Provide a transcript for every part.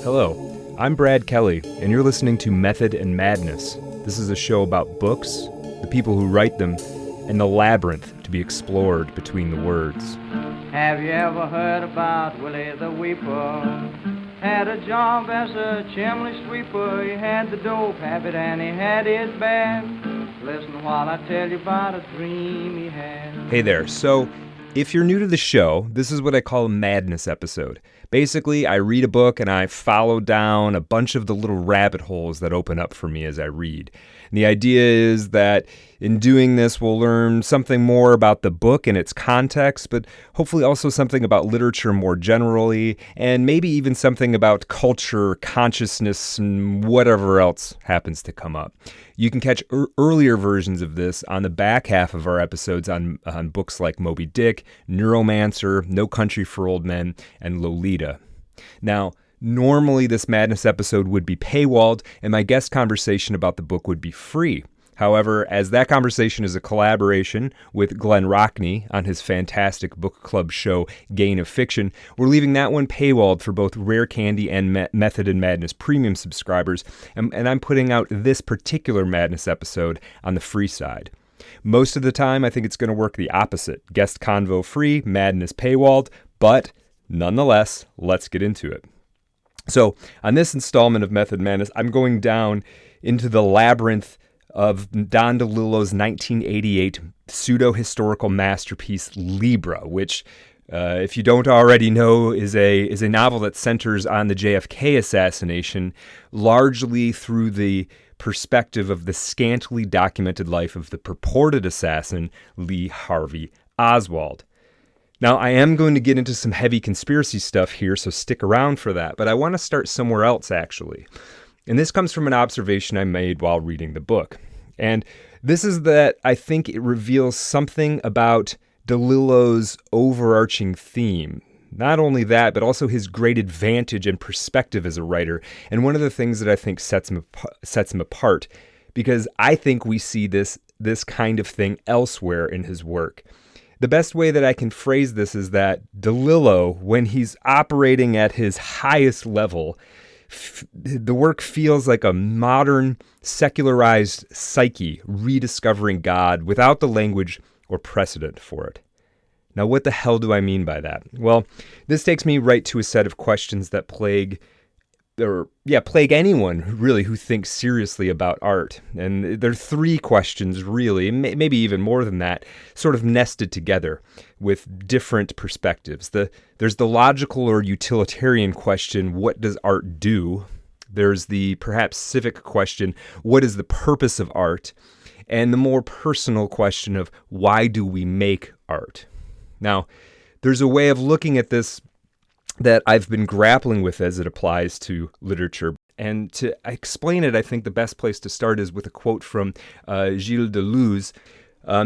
Hello, I'm Brad Kelly, and you're listening to Method and Madness. This is a show about books, the people who write them, and the labyrinth to be explored between the words. Have you ever heard about Willie the Weeper? Had a job as a chimney sweeper. He had the dope habit and he had his bad. Listen while I tell you about a dream he had. Hey there, so if you're new to the show, this is what I call a madness episode. Basically, I read a book and I follow down a bunch of the little rabbit holes that open up for me as I read. And the idea is that in doing this, we'll learn something more about the book and its context, but hopefully also something about literature more generally, and maybe even something about culture, consciousness, and whatever else happens to come up. You can catch earlier versions of this on the back half of our episodes on books like Moby Dick, Neuromancer, No Country for Old Men, and Lolita. Now, normally this Madness episode would be paywalled, and my guest conversation about the book would be free. However, as that conversation is a collaboration with Glenn Rockney on his fantastic book club show, Gain of Fiction, we're leaving that one paywalled for both Rare Candy and Method and Madness premium subscribers, and I'm putting out this particular Madness episode on the free side. Most of the time, I think it's going to work the opposite. Guest convo free, Madness paywalled, but nonetheless, let's get into it. So, on this installment of Method Madness, I'm going down into the labyrinth of Don DeLillo's 1988 pseudo-historical masterpiece, LIBRA, which, if you don't already know, is a novel that centers on the JFK assassination, largely through the perspective of the scantily documented life of the purported assassin, Lee Harvey Oswald. Now, I am going to get into some heavy conspiracy stuff here, so stick around for that, but I want to start somewhere else, actually. And this comes from an observation I made while reading the book. And this is that I think it reveals something about DeLillo's overarching theme. Not only that, but also his great advantage and perspective as a writer. And one of the things that I think sets him apart, because I think we see this kind of thing elsewhere in his work. The best way that I can phrase this is that DeLillo, when he's operating at his highest level, the work feels like a modern, secularized psyche rediscovering God without the language or precedent for it. Now, what the hell do I mean by that? Well, this takes me right to a set of questions that plague anyone really who thinks seriously about art. And there are three questions really, maybe even more than that, sort of nested together with different perspectives. There's the logical or utilitarian question, what does art do? There's the perhaps civic question, what is the purpose of art? And the more personal question of why do we make art? Now, there's a way of looking at this that I've been grappling with as it applies to literature. And to explain it, I think the best place to start is with a quote from Gilles Deleuze.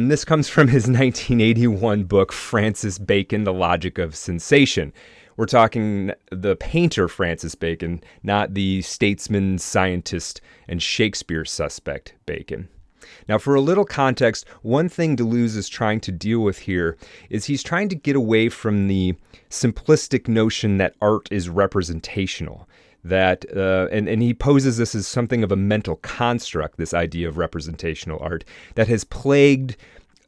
This comes from his 1981 book, Francis Bacon, The Logic of Sensation. We're talking the painter Francis Bacon, not the statesman, scientist, and Shakespeare suspect Bacon. Now, for a little context, one thing Deleuze is trying to deal with here is he's trying to get away from the simplistic notion that art is representational, that and he poses this as something of a mental construct, this idea of representational art, that has plagued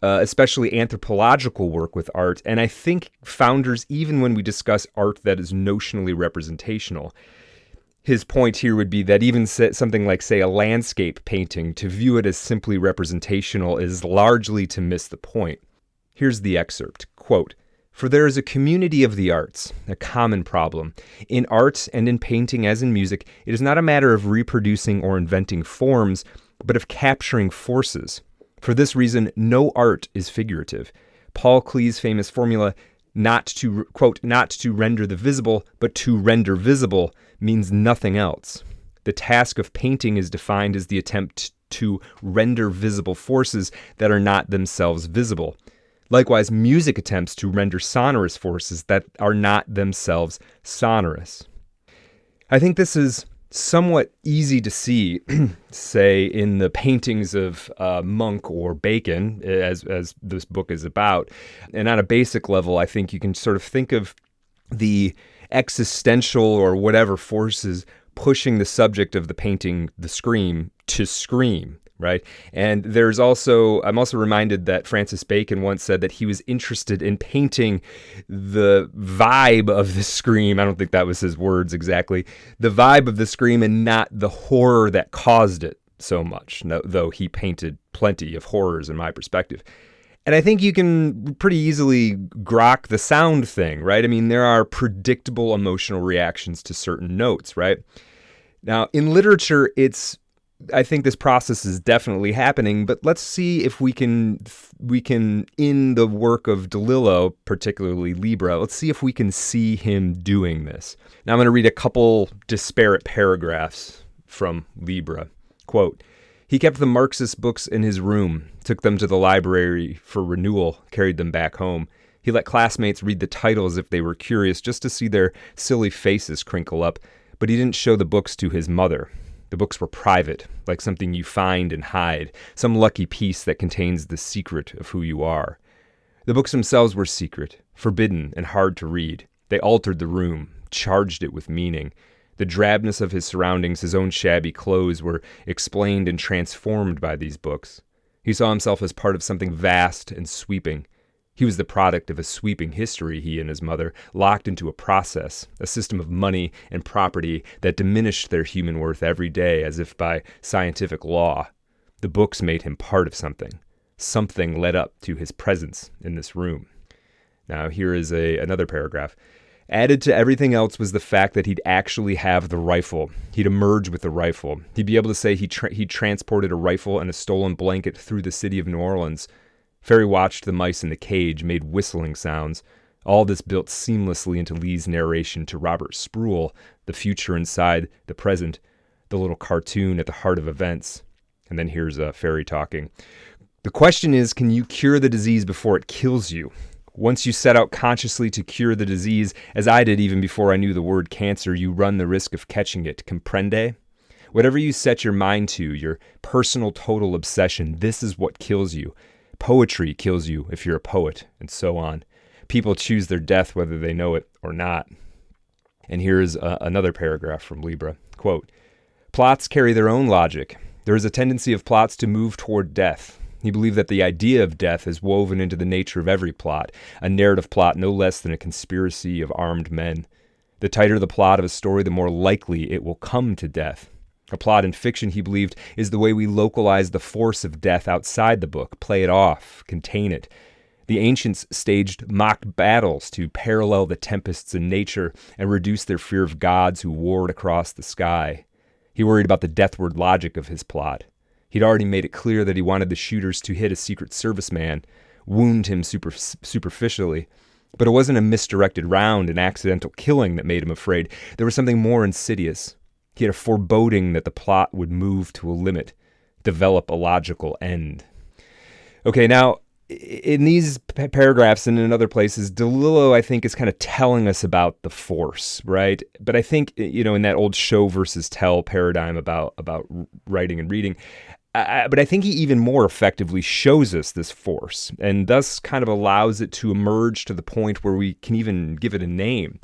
especially anthropological work with art, and I think founders, even when we discuss art that is notionally representational. His point here would be that even something like, say, a landscape painting, to view it as simply representational is largely to miss the point. Here's the excerpt, quote, "For there is a community of the arts, a common problem. In art and in painting as in music, it is not a matter of reproducing or inventing forms, but of capturing forces. For this reason, no art is figurative. Paul Klee's famous formula, not to, quote, not to render the visible, but to render visible, means nothing else. The task of painting is defined as the attempt to render visible forces that are not themselves visible. Likewise, music attempts to render sonorous forces that are not themselves sonorous." I think this is somewhat easy to see, say, in the paintings of Munch or Bacon, as this book is about. And on a basic level, I think you can sort of think of the existential or whatever forces pushing the subject of the painting, the scream, to scream, right? And I'm also reminded that Francis Bacon once said that he was interested in painting the vibe of the scream. I don't think that was his words exactly. The vibe of the scream and not the horror that caused it so much, though he painted plenty of horrors in my perspective. And I think you can pretty easily grok the sound thing, right? I mean, there are predictable emotional reactions to certain notes, right? Now, in literature, I think this process is definitely happening, but let's see if we can, in the work of DeLillo, particularly LIBRA, let's see if we can see him doing this. Now, I'm going to read a couple disparate paragraphs from LIBRA. Quote, "He kept the Marxist books in his room, took them to the library for renewal, carried them back home. He let classmates read the titles if they were curious, just to see their silly faces crinkle up, but he didn't show the books to his mother. The books were private, like something you find and hide, some lucky piece that contains the secret of who you are. The books themselves were secret, forbidden, and hard to read. They altered the room, charged it with meaning. The drabness of his surroundings, his own shabby clothes, were explained and transformed by these books. He saw himself as part of something vast and sweeping. He was the product of a sweeping history, he and his mother, locked into a process, a system of money and property that diminished their human worth every day as if by scientific law. The books made him part of something. Something led up to his presence in this room." Now here is another paragraph. "Added to everything else was the fact that he'd actually have the rifle. He'd emerge with the rifle. He'd be able to say he transported a rifle and a stolen blanket through the city of New Orleans. Ferry watched the mice in the cage, made whistling sounds. All this built seamlessly into Lee's narration to Robert Sproul, the future inside the present, the little cartoon at the heart of events." And then here's Ferry talking. "The question is, can you cure the disease before it kills you? Once you set out consciously to cure the disease, as I did even before I knew the word cancer, you run the risk of catching it. Comprende? Whatever you set your mind to, your personal total obsession, this is what kills you. Poetry kills you if you're a poet, and so on. People choose their death whether they know it or not." And here's another paragraph from LIBRA. Quote, "Plots carry their own logic. There is a tendency of plots to move toward death. He believed that the idea of death is woven into the nature of every plot, a narrative plot no less than a conspiracy of armed men. The tighter the plot of a story, the more likely it will come to death. A plot in fiction, he believed, is the way we localize the force of death outside the book, play it off, contain it. The ancients staged mock battles to parallel the tempests in nature and reduce their fear of gods who warred across the sky. He worried about the deathward logic of his plot. He'd already made it clear that he wanted the shooters to hit a Secret Service man, wound him superficially. But it wasn't a misdirected round, an accidental killing that made him afraid. There was something more insidious. He had a foreboding that the plot would move to a limit, develop a logical end." Okay, now, in these paragraphs and in other places, DeLillo, I think, is kind of telling us about the force, right? But I think, in that old show versus tell paradigm about writing and reading, but I think he even more effectively shows us this force and thus kind of allows it to emerge to the point where we can even give it a name.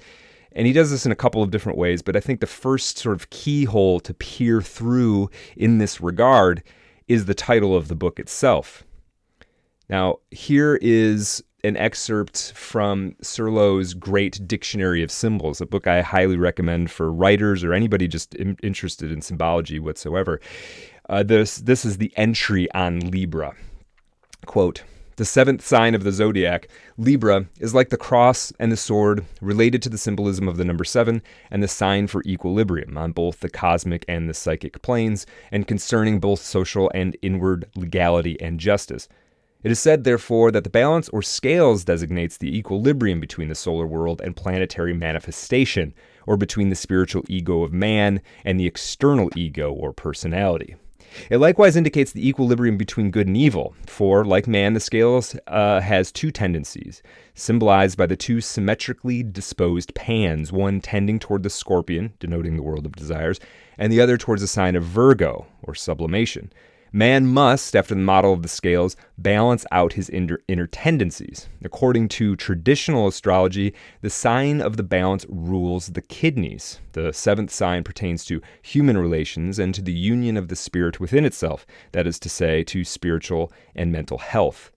And he does this in a couple of different ways, but I think the first sort of keyhole to peer through in this regard is the title of the book itself. Now, here is an excerpt from Serlow's Great Dictionary of Symbols, a book I highly recommend for writers or anybody just interested in symbology whatsoever. This is the entry on Libra. Quote, "The seventh sign of the zodiac, Libra, is like the cross and the sword, related to the symbolism of the number 7 and the sign for equilibrium on both the cosmic and the psychic planes, and concerning both social and inward legality and justice. It is said, therefore, that the balance or scales designates the equilibrium between the solar world and planetary manifestation, or between the spiritual ego of man and the external ego or personality. It likewise indicates the equilibrium between good and evil, for, like man, the scales has two tendencies, symbolized by the two symmetrically disposed pans, one tending toward the scorpion, denoting the world of desires, and the other towards the sign of Virgo, or sublimation. Man must, after the model of the scales, balance out his inner tendencies. According to traditional astrology, the sign of the balance rules the kidneys. The seventh sign pertains to human relations and to the union of the spirit within itself, that is to say, to spiritual and mental health.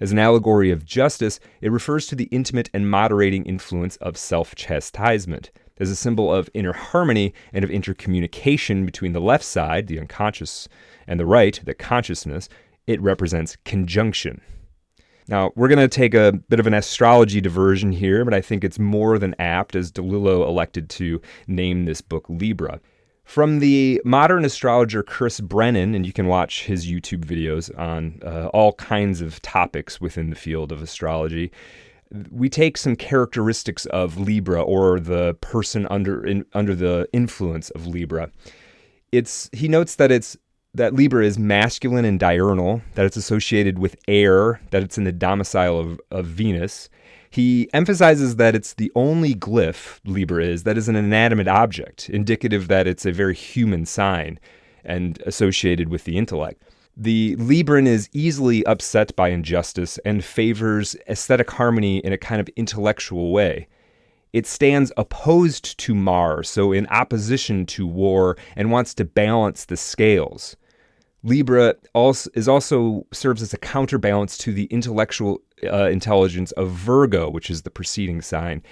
As an allegory of justice, it refers to the intimate and moderating influence of self-chastisement. As a symbol of inner harmony and of intercommunication between the left side, the unconscious, and the right, the consciousness, it represents conjunction. Now, we're going to take a bit of an astrology diversion here, but I think it's more than apt as DeLillo elected to name this book Libra. From the modern astrologer Chris Brennan, and you can watch his YouTube videos on all kinds of topics within the field of astrology, we take some characteristics of Libra, or the person under the influence of Libra. He notes that Libra is masculine and diurnal, that it's associated with air, that it's in the domicile of Venus. He emphasizes that it's the only glyph, Libra is, that is an inanimate object, indicative that it's a very human sign and associated with the intellect. The Libran is easily upset by injustice and favors aesthetic harmony in a kind of intellectual way. It stands opposed to Mars, so in opposition to war, and wants to balance the scales. Libra also serves as a counterbalance to the intellectual intelligence of Virgo, which is the preceding sign.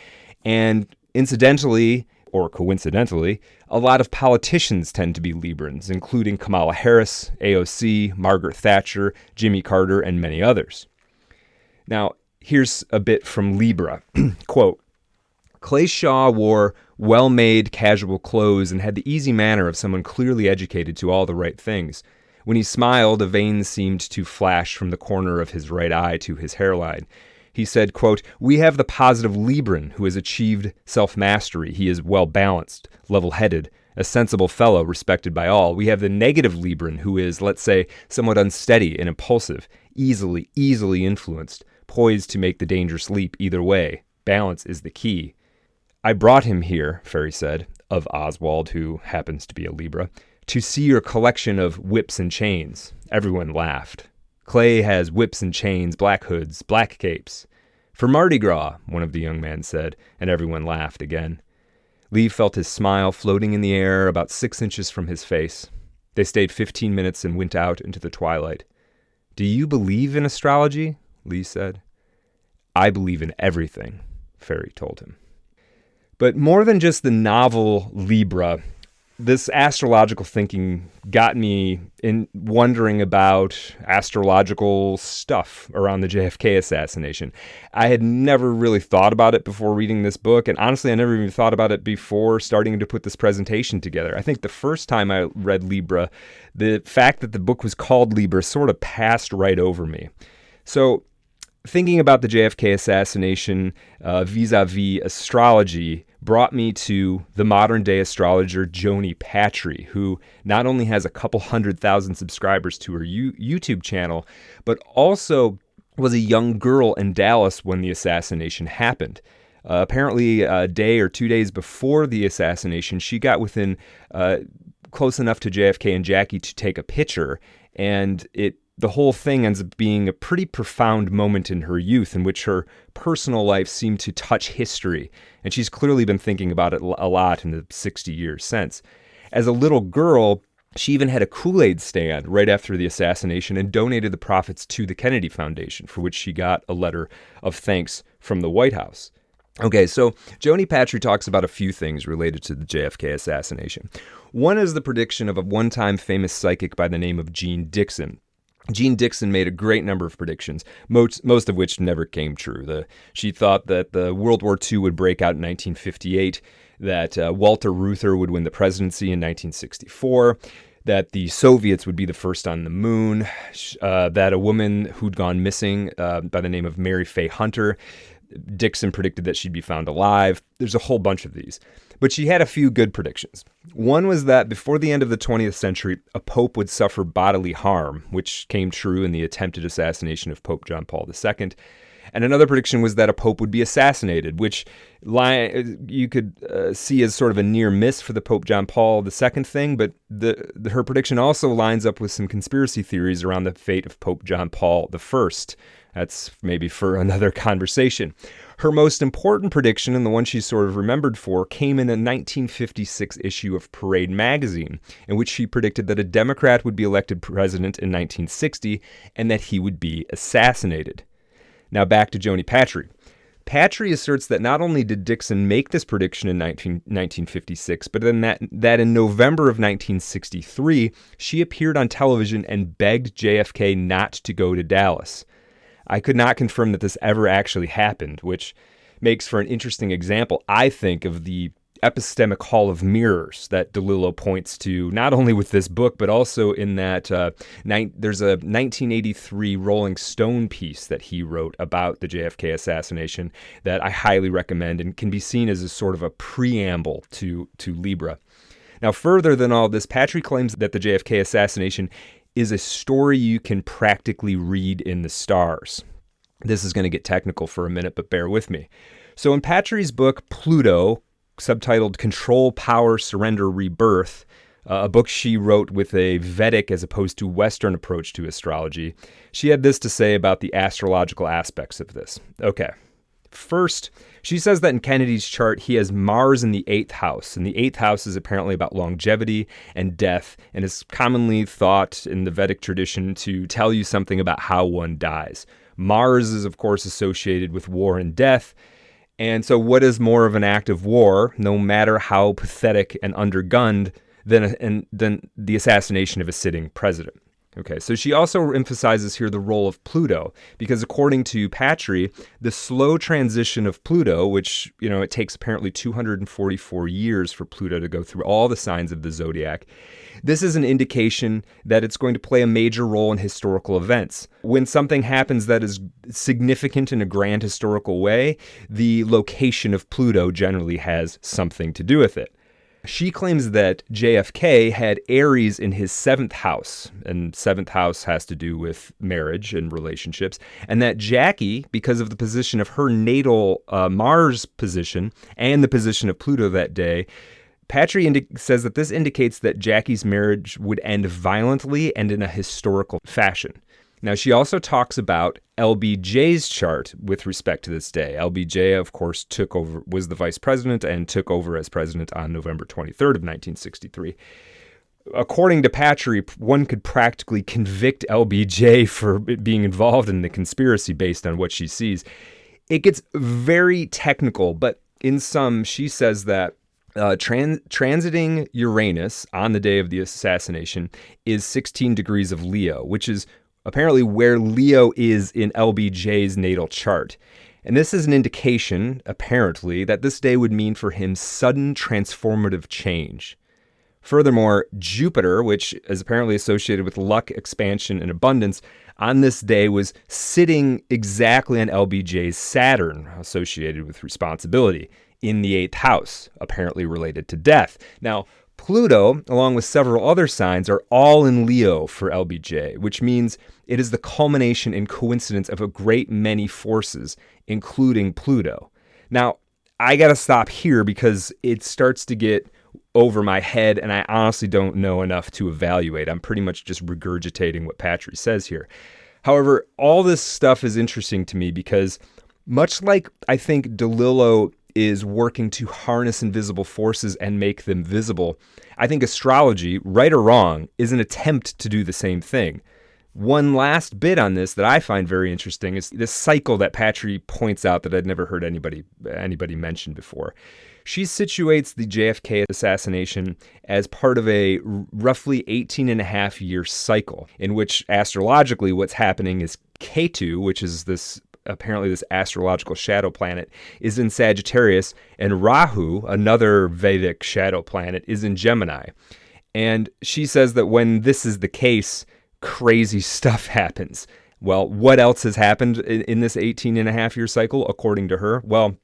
And incidentally, or coincidentally, a lot of politicians tend to be Librans, including Kamala Harris, AOC, Margaret Thatcher, Jimmy Carter, and many others. Now, here's a bit from Libra. Quote, Clay Shaw wore well-made casual clothes and had the easy manner of someone clearly educated to all the right things. When he smiled, a vein seemed to flash from the corner of his right eye to his hairline. He said, quote, we have the positive Libran who has achieved self-mastery. He is well-balanced, level-headed, a sensible fellow respected by all. We have the negative Libran who is, let's say, somewhat unsteady and impulsive, easily influenced, poised to make the dangerous leap either way. Balance is the key. I brought him here, Ferry said, of Oswald, who happens to be a Libra, to see your collection of whips and chains. Everyone laughed. Clay has whips and chains, black hoods, black capes. For Mardi Gras, one of the young men said, and everyone laughed again. Lee felt his smile floating in the air about 6 inches from his face. They stayed 15 minutes and went out into the twilight. Do you believe in astrology? Lee said. I believe in everything, Ferry told him. But more than just the novel Libra, this astrological thinking got me in wondering about astrological stuff around the JFK assassination. I had never really thought about it before reading this book, and honestly, I never even thought about it before starting to put this presentation together. I think the first time I read Libra, the fact that the book was called Libra sort of passed right over me. So, thinking about the JFK assassination vis-a-vis astrology brought me to the modern-day astrologer Joni Patry, who not only has a couple 100,000 subscribers to her YouTube channel, but also was a young girl in Dallas when the assassination happened. Apparently, a day or 2 days before the assassination, she got within close enough to JFK and Jackie to take a picture, and the whole thing ends up being a pretty profound moment in her youth in which her personal life seemed to touch history, and she's clearly been thinking about it a lot in the 60 years since. As a little girl, she even had a Kool-Aid stand right after the assassination and donated the profits to the Kennedy Foundation, for which she got a letter of thanks from the White House. Okay, so Joni Patry talks about a few things related to the JFK assassination. One is the prediction of a one-time famous psychic by the name of Jean Dixon. Jean Dixon made a great number of predictions, most of which never came true. She thought that the World War II would break out in 1958, that Walter Reuther would win the presidency in 1964, that the Soviets would be the first on the moon, that a woman who'd gone missing by the name of Mary Faye Hunter, Dixon predicted that she'd be found alive. There's a whole bunch of these. But she had a few good predictions. One was that before the end of the 20th century, a pope would suffer bodily harm, which came true in the attempted assassination of Pope John Paul II. And another prediction was that a pope would be assassinated, which you could see as sort of a near miss for the Pope John Paul II thing, but her prediction also lines up with some conspiracy theories around the fate of Pope John Paul I. That's maybe for another conversation. Her most important prediction, and the one she's sort of remembered for, came in a 1956 issue of Parade magazine, in which she predicted that a Democrat would be elected president in 1960 and that he would be assassinated. Now back to Joni Patry. Patry asserts that not only did Dixon make this prediction in 1956, but then that in November of 1963, she appeared on television and begged JFK not to go to Dallas. I could not confirm that this ever actually happened, which makes for an interesting example, I think, of the epistemic hall of mirrors that DeLillo points to, not only with this book, but also in that there's a 1983 Rolling Stone piece that he wrote about the JFK assassination that I highly recommend and can be seen as a sort of a preamble to LIBRA. Now, further than all this, Patry claims that the JFK assassination is a story you can practically read in the stars. This is going to get technical for a minute, but bear with me. So in Patry's book, Pluto, subtitled Control, Power, Surrender, Rebirth, a book she wrote with a Vedic as opposed to Western approach to astrology, she had this to say about the astrological aspects of this. Okay. First, she says that in Kennedy's chart, he has Mars in the 8th house, and the 8th house is apparently about longevity and death, and is commonly thought in the Vedic tradition to tell you something about how one dies. Mars is, of course, associated with war and death, and so what is more of an act of war, no matter how pathetic and undergunned, than the assassination of a sitting president? Okay, so she also emphasizes here the role of Pluto, because according to Patry, the slow transition of Pluto, which, it takes apparently 244 years for Pluto to go through all the signs of the zodiac, this is an indication that it's going to play a major role in historical events. When something happens that is significant in a grand historical way, the location of Pluto generally has something to do with it. She claims that JFK had Aries in his 7th house, and 7th house has to do with marriage and relationships, and that Jackie, because of the position of her natal Mars position and the position of Pluto that day, Patry says that this indicates that Jackie's marriage would end violently and in a historical fashion. Now, she also talks about LBJ's chart with respect to this day. LBJ, of course, was the vice president and took over as president on November 23rd of 1963. According to Patry, one could practically convict LBJ for being involved in the conspiracy based on what she sees. It gets very technical, but in sum, she says that transiting Uranus on the day of the assassination is 16 degrees of Leo, which is apparently where Leo is in LBJ's natal chart. And this is an indication, apparently, that this day would mean for him sudden transformative change. Furthermore, Jupiter, which is apparently associated with luck, expansion, and abundance, on this day was sitting exactly on LBJ's Saturn, associated with responsibility, in the 8th house, apparently related to death. Now, Pluto, along with several other signs, are all in Leo for LBJ, which means it is the culmination and coincidence of a great many forces, including Pluto. Now, I got to stop here because it starts to get over my head, and I honestly don't know enough to evaluate. I'm pretty much just regurgitating what Patry says here. However, all this stuff is interesting to me because much like I think DeLillo is working to harness invisible forces and make them visible, I think astrology, right or wrong, is an attempt to do the same thing. One last bit on this that I find very interesting is this cycle that Patry points out that I'd never heard anybody mention before. She situates the JFK assassination as part of a roughly 18-and-a-half-year cycle, in which astrologically what's happening is Ketu, which is this astrological shadow planet, is in Sagittarius, and Rahu, another Vedic shadow planet, is in Gemini. And she says that when this is the case, crazy stuff happens. Well, what else has happened in this 18-and-a-half-year cycle, according to her? Well,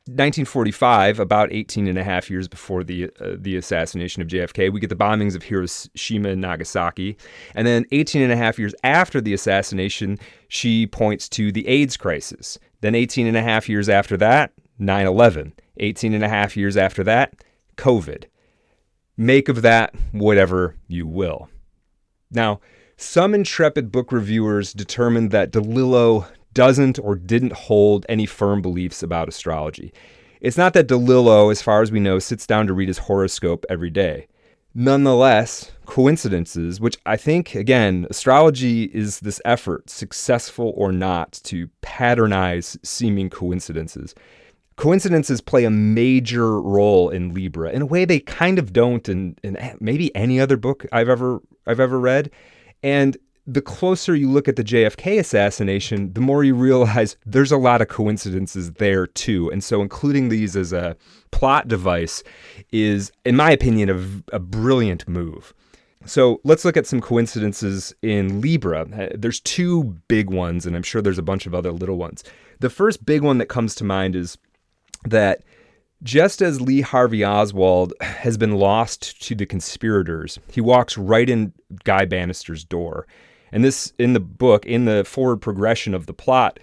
1945, about 18 and a half years before the assassination of JFK, we get the bombings of Hiroshima and Nagasaki. And then 18 and a half years after the assassination, she points to the AIDS crisis. Then 18 and a half years after that, 9/11. 18 and a half years after that, COVID. Make of that whatever you will. Now, some intrepid book reviewers determined that DeLillo doesn't or didn't hold any firm beliefs about astrology. It's not that DeLillo, as far as we know, sits down to read his horoscope every day. Nonetheless, coincidences, which I think, again, astrology is this effort, successful or not, to patternize seeming coincidences. Coincidences play a major role in Libra in a way they kind of don't in maybe any other book I've ever read. And the closer you look at the JFK assassination, the more you realize there's a lot of coincidences there too. And so including these as a plot device is, in my opinion, a brilliant move. So let's look at some coincidences in Libra. There's two big ones, and I'm sure there's a bunch of other little ones. The first big one that comes to mind is that just as Lee Harvey Oswald has been lost to the conspirators, he walks right in Guy Bannister's door. And this, in the book, in the forward progression of the plot,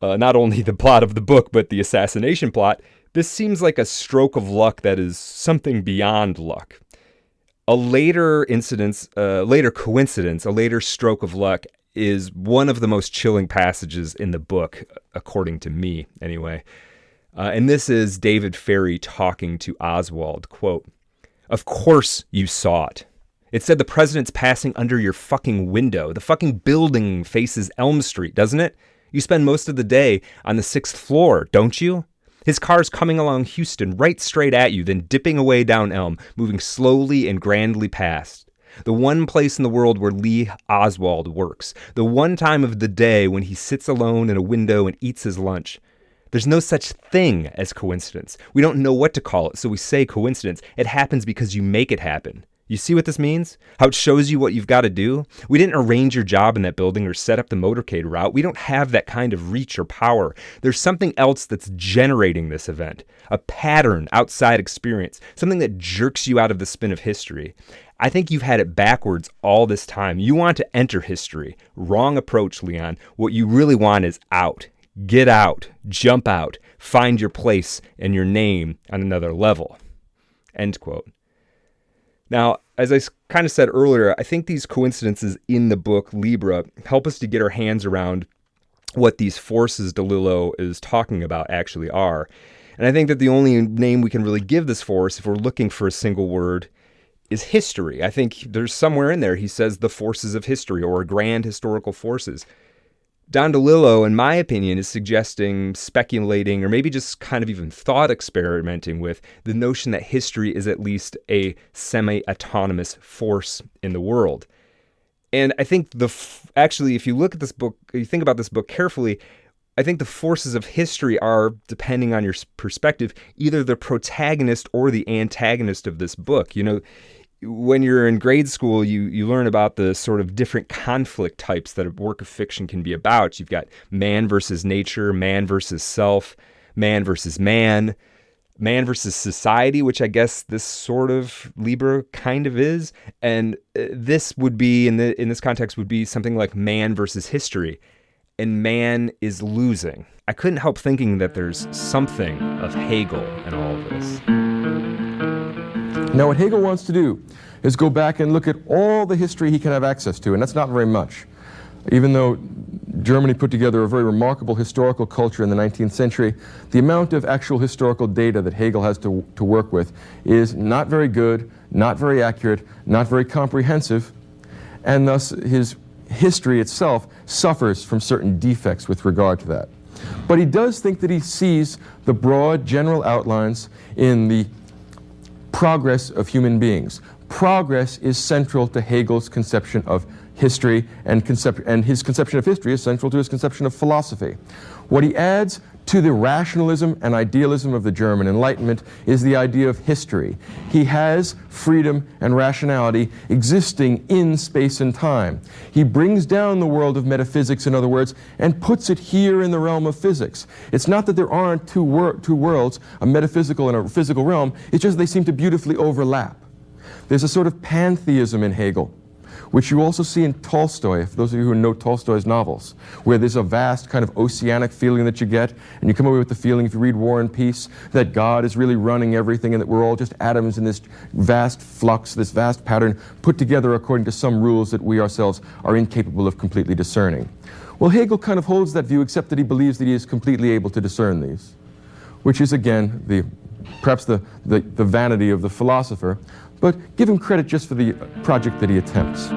not only the plot of the book, but the assassination plot, this seems like a stroke of luck that is something beyond luck. A later coincidence, a later stroke of luck is one of the most chilling passages in the book, according to me, anyway. And this is David Ferry talking to Oswald, quote, "Of course you saw it. It said the president's passing under your fucking window. The fucking building faces Elm Street, doesn't it? You spend most of the day on the 6th floor, don't you? His car's coming along Houston right straight at you, then dipping away down Elm, moving slowly and grandly past. The one place in the world where Lee Oswald works. The one time of the day when he sits alone in a window and eats his lunch. There's no such thing as coincidence. We don't know what to call it, so we say coincidence. It happens because you make it happen. You see what this means? How it shows you what you've got to do? We didn't arrange your job in that building or set up the motorcade route. We don't have that kind of reach or power. There's something else that's generating this event. A pattern, outside experience. Something that jerks you out of the spin of history. I think you've had it backwards all this time. You want to enter history. Wrong approach, Leon. What you really want is out. Get out. Jump out. Find your place and your name on another level." End quote. Now, as I kind of said earlier, I think these coincidences in the book Libra help us to get our hands around what these forces DeLillo is talking about actually are. And I think that the only name we can really give this force, if we're looking for a single word, is history. I think there's somewhere in there he says the forces of history or grand historical forces. Don DeLillo, in my opinion, is suggesting, speculating, or maybe just kind of even thought experimenting with the notion that history is at least a semi-autonomous force in the world. And I think actually, if you look at this book, you think about this book carefully, I think the forces of history are, depending on your perspective, either the protagonist or the antagonist of this book. You know, when you're in grade school, you learn about the sort of different conflict types that a work of fiction can be about. You've got man versus nature, man versus self, man versus man versus society, which I guess this sort of Libra kind of is. And this would be, in this context, would be something like man versus history. And man is losing. I couldn't help thinking that there's something of Hegel in all of this. Now, what Hegel wants to do is go back and look at all the history he can have access to, and that's not very much. Even though Germany put together a very remarkable historical culture in the 19th century, the amount of actual historical data that Hegel has to work with is not very good, not very accurate, not very comprehensive, and thus his history itself suffers from certain defects with regard to that. But he does think that he sees the broad general outlines in the progress of human beings. Progress is central to Hegel's conception of history, and his conception of history is central to his conception of philosophy. What he adds to the rationalism and idealism of the German Enlightenment is the idea of history. He has freedom and rationality existing in space and time. He brings down the world of metaphysics, in other words, and puts it here in the realm of physics. It's not that there aren't two worlds, a metaphysical and a physical realm, it's just they seem to beautifully overlap. There's a sort of pantheism in Hegel, which you also see in Tolstoy, for those of you who know Tolstoy's novels, where there's a vast kind of oceanic feeling that you get, and you come away with the feeling, if you read War and Peace, that God is really running everything and that we're all just atoms in this vast flux, this vast pattern, put together according to some rules that we ourselves are incapable of completely discerning. Well, Hegel kind of holds that view, except that he believes that he is completely able to discern these, which is, again, perhaps the vanity of the philosopher, but give him credit just for the project that he attempts.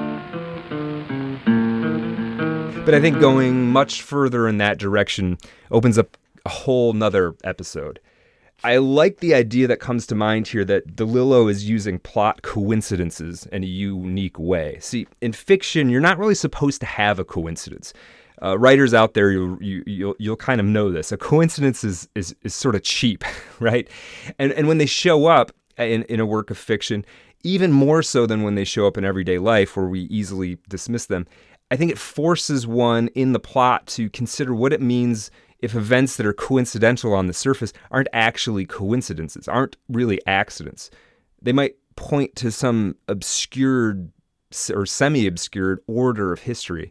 But I think going much further in that direction opens up a whole nother episode. I like the idea that comes to mind here that DeLillo is using plot coincidences in a unique way. See, in fiction, you're not really supposed to have a coincidence. Writers out there, you'll kind of know this. A coincidence is sort of cheap, right? And when they show up in a work of fiction, even more so than when they show up in everyday life where we easily dismiss them, I think it forces one in the plot to consider what it means if events that are coincidental on the surface aren't actually coincidences, aren't really accidents. They might point to some obscured or semi-obscured order of history,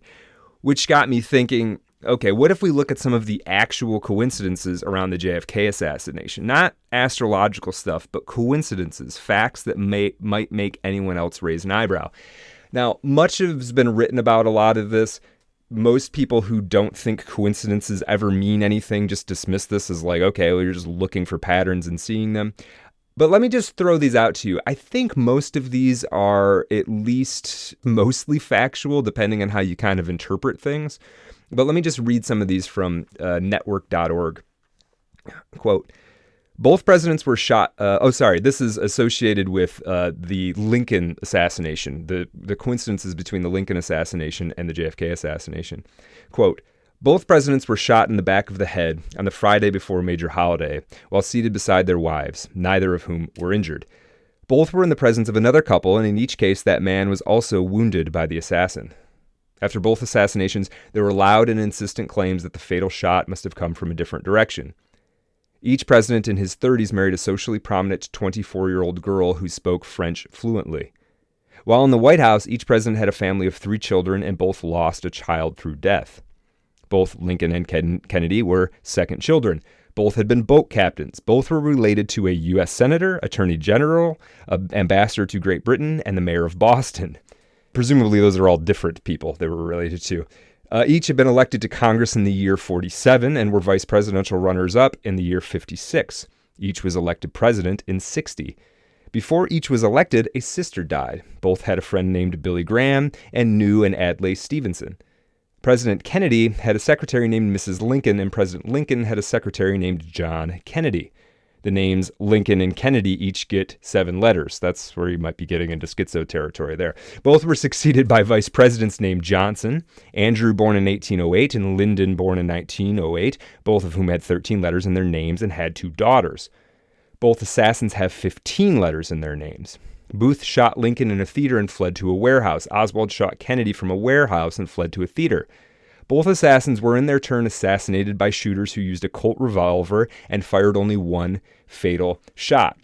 which got me thinking, okay, what if we look at some of the actual coincidences around the JFK assassination? Not astrological stuff, but coincidences, facts that might make anyone else raise an eyebrow. Now, much has been written about a lot of this. Most people who don't think coincidences ever mean anything just dismiss this as like, okay, well, you're just looking for patterns and seeing them. But let me just throw these out to you. I think most of these are at least mostly factual, depending on how you kind of interpret things. But let me just read some of these from network.org. Quote, both presidents were shot. This is associated with the Lincoln assassination, the coincidences between the Lincoln assassination and the JFK assassination. Quote, both presidents were shot in the back of the head on the Friday before a major holiday while seated beside their wives, neither of whom were injured. Both were in the presence of another couple, and in each case, that man was also wounded by the assassin. After both assassinations, there were loud and insistent claims that the fatal shot must have come from a different direction. Each president in his 30s married a socially prominent 24-year-old girl who spoke French fluently. While in the White House, each president had a family of 3 children, and both lost a child through death. Both Lincoln and Kennedy were second children. Both had been boat captains. Both were related to a U.S. Senator, Attorney General, Ambassador to Great Britain, and the Mayor of Boston. Presumably, those are all different people they were related to. Each had been elected to Congress in the year 47 and were vice presidential runners-up in the year 56. Each was elected president in 60. Before each was elected, a sister died. Both had a friend named Billy Graham and knew an Adlai Stevenson. President Kennedy had a secretary named Mrs. Lincoln, and President Lincoln had a secretary named John Kennedy. The names Lincoln and Kennedy each get 7 letters. That's where you might be getting into schizo territory there. Both were succeeded by vice presidents named Johnson, Andrew born in 1808 and Lyndon born in 1908, both of whom had 13 letters in their names and had 2 daughters. Both assassins have 15 letters in their names. Booth shot Lincoln in a theater and fled to a warehouse. Oswald shot Kennedy from a warehouse and fled to a theater. Both assassins were in their turn assassinated by shooters who used a Colt revolver and fired only one fatal shot.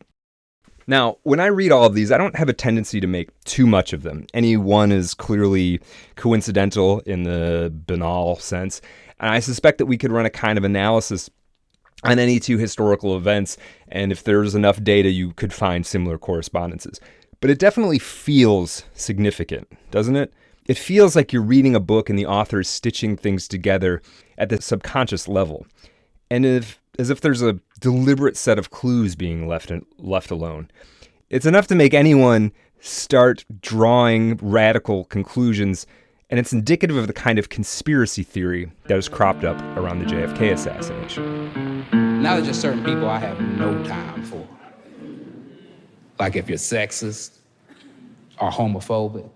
Now, when I read all of these, I don't have a tendency to make too much of them. Any one is clearly coincidental in the banal sense, and I suspect that we could run a kind of analysis on any 2 historical events, and if there's enough data, you could find similar correspondences. But it definitely feels significant, doesn't it? It feels like you're reading a book and the author is stitching things together at the subconscious level, and as if there's a deliberate set of clues being left alone. It's enough to make anyone start drawing radical conclusions, and it's indicative of the kind of conspiracy theory that has cropped up around the JFK assassination. Now there's just certain people I have no time for. Like if you're sexist or homophobic,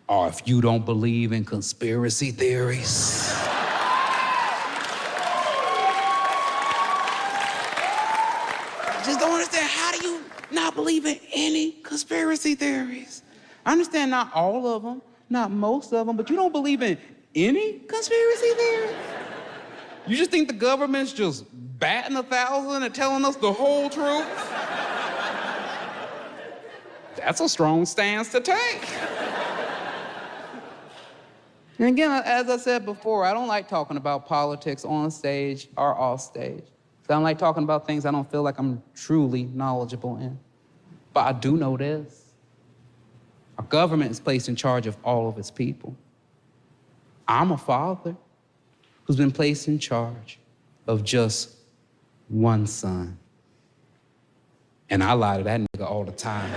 or if you don't believe in conspiracy theories. just don't understand. How do you not believe in any conspiracy theories? I understand not all of them, not most of them, but you don't believe in any conspiracy theories? You just think the government's just batting 1,000 and telling us the whole truth? That's a strong stance to take. And again, as I said before, I don't like talking about politics on stage or off stage. I don't like talking about things I don't feel like I'm truly knowledgeable in. But I do know this. Our government is placed in charge of all of its people. I'm a father who's been placed in charge of just one son. And I lie to that nigga all the time.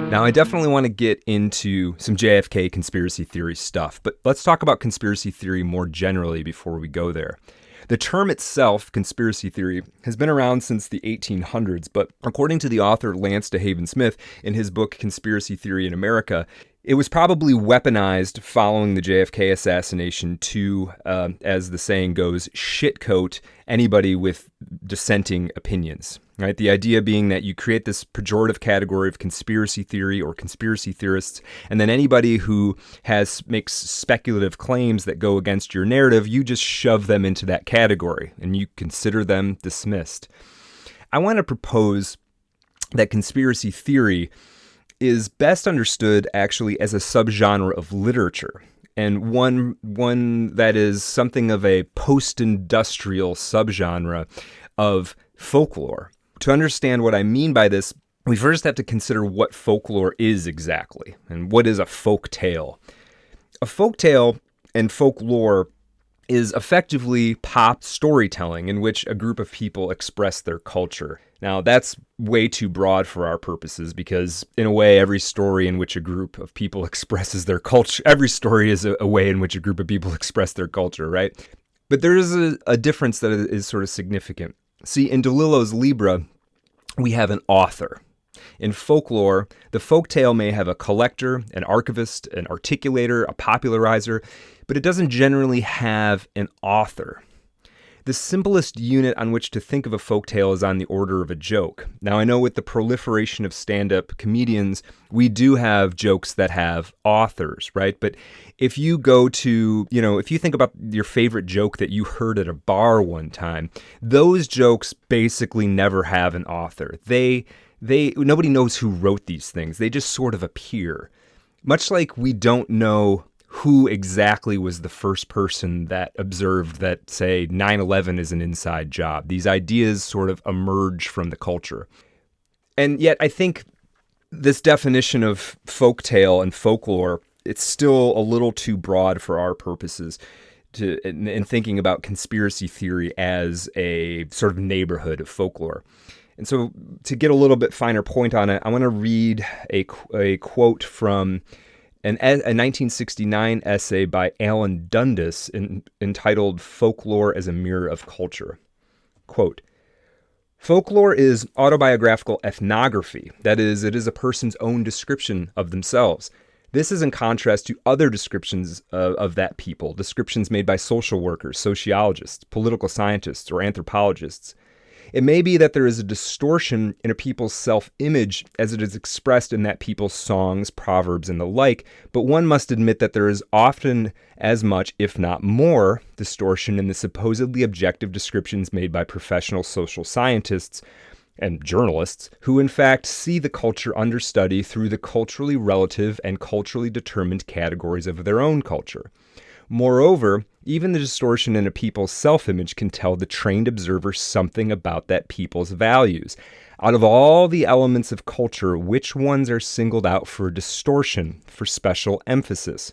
Now, I definitely want to get into some JFK conspiracy theory stuff, but let's talk about conspiracy theory more generally before we go there. The term itself, conspiracy theory, has been around since the 1800s, but according to the author Lance DeHaven Smith in his book Conspiracy Theory in America, it was probably weaponized following the JFK assassination to, as the saying goes, shitcoat anybody with dissenting opinions. Right? The idea being that you create this pejorative category of conspiracy theory or conspiracy theorists, and then anybody who makes speculative claims that go against your narrative, you just shove them into that category and you consider them dismissed. I want to propose that conspiracy theory is best understood actually as a subgenre of literature, and one that is something of a post-industrial subgenre of folklore. To understand what I mean by this, we first have to consider what folklore is exactly, and what is a folk tale. A folk tale and folklore is effectively pop storytelling in which a group of people express their culture. Now, that's way too broad for our purposes because, in a way, every story in which a group of people expresses their culture, every story is a way in which a group of people express their culture, right? But there is a difference that is sort of significant. See, in DeLillo's LIBRA, we have an author. In folklore, the folktale may have a collector, an archivist, an articulator, a popularizer, but it doesn't generally have an author. The simplest unit on which to think of a folktale is on the order of a joke. Now, I know with the proliferation of stand-up comedians, we do have jokes that have authors, right? But if you go to, if you think about your favorite joke that you heard at a bar one time, those jokes basically never have an author. Nobody knows who wrote these things. They just sort of appear. Much like we don't know who exactly was the first person that observed that, say, 9/11 is an inside job. These ideas sort of emerge from the culture. And yet I think this definition of folktale and folklore, it's still a little too broad for our purposes in thinking about conspiracy theory as a sort of neighborhood of folklore. And so to get a little bit finer point on it, I want to read a quote from a 1969 essay by Alan Dundas entitled Folklore as a Mirror of Culture. Quote, "Folklore is autobiographical ethnography. That is, it is a person's own description of themselves. This is in contrast to other descriptions of that people, descriptions made by social workers, sociologists, political scientists, or anthropologists. It may be that there is a distortion in a people's self-image as it is expressed in that people's songs, proverbs, and the like, but one must admit that there is often as much, if not more, distortion in the supposedly objective descriptions made by professional social scientists and journalists who in fact see the culture under study through the culturally relative and culturally determined categories of their own culture. Moreover, even the distortion in a people's self-image can tell the trained observer something about that people's values. Out of all the elements of culture, which ones are singled out for distortion, for special emphasis?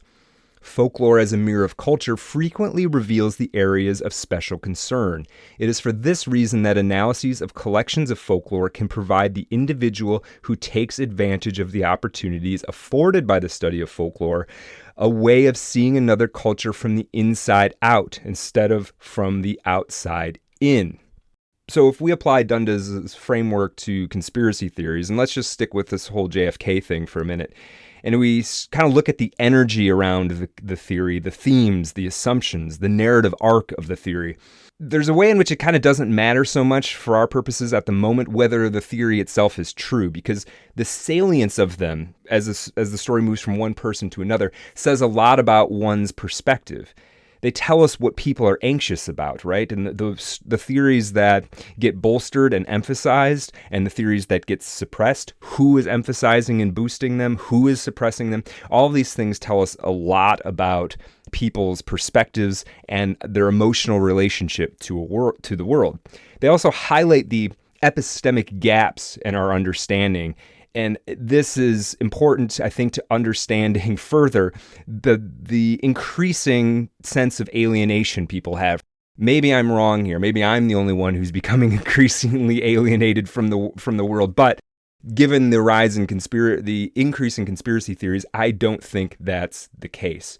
Folklore as a mirror of culture frequently reveals the areas of special concern. It is for this reason that analyses of collections of folklore can provide the individual who takes advantage of the opportunities afforded by the study of folklore a way of seeing another culture from the inside out instead of from the outside in." So if we apply Dundas' framework to conspiracy theories, and let's just stick with this whole JFK thing for a minute, And we kind of look at the energy around the theory, the themes, the assumptions, the narrative arc of the theory. There's a way in which it kind of doesn't matter so much for our purposes at the moment whether the theory itself is true, because the salience of them, as the story moves from one person to another, says a lot about one's perspective. They tell us what people are anxious about, right? And the theories that get bolstered and emphasized, and the theories that get suppressed, who is emphasizing and boosting them, who is suppressing them, all of these things tell us a lot about people's perspectives and their emotional relationship to the world. They also highlight the epistemic gaps in our understanding. And this is important, I think, to understanding further the increasing sense of alienation people have. Maybe I'm wrong here. Maybe I'm the only one who's becoming increasingly alienated from the world. But given the rise in the increase in conspiracy theories, I don't think that's the case.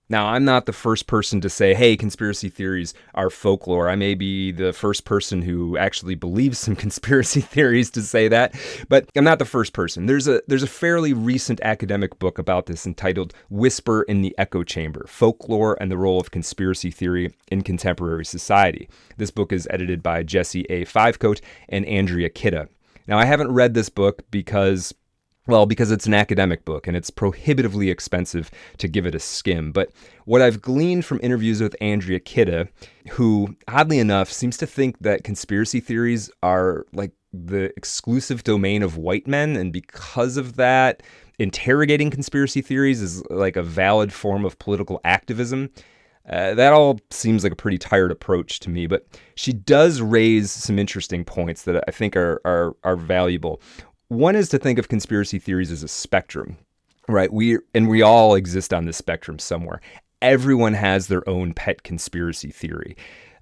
Now, I'm not the first person to say, hey, conspiracy theories are folklore. I may be the first person who actually believes some conspiracy theories to say that, but I'm not the first person. There's a fairly recent academic book about this entitled Whisper in the Echo Chamber: Folklore and the Role of Conspiracy Theory in Contemporary Society. This book is edited by Jesse A. Fivecoat and Andrea Kitta. Now, I haven't read this book because it's an academic book and it's prohibitively expensive to give it a skim. But what I've gleaned from interviews with Andrea Kitta, who, oddly enough, seems to think that conspiracy theories are like the exclusive domain of white men, and because of that, interrogating conspiracy theories is like a valid form of political activism. That all seems like a pretty tired approach to me, but she does raise some interesting points that I think are valuable. One is to think of conspiracy theories as a spectrum, right? We all exist on this spectrum somewhere. Everyone has their own pet conspiracy theory.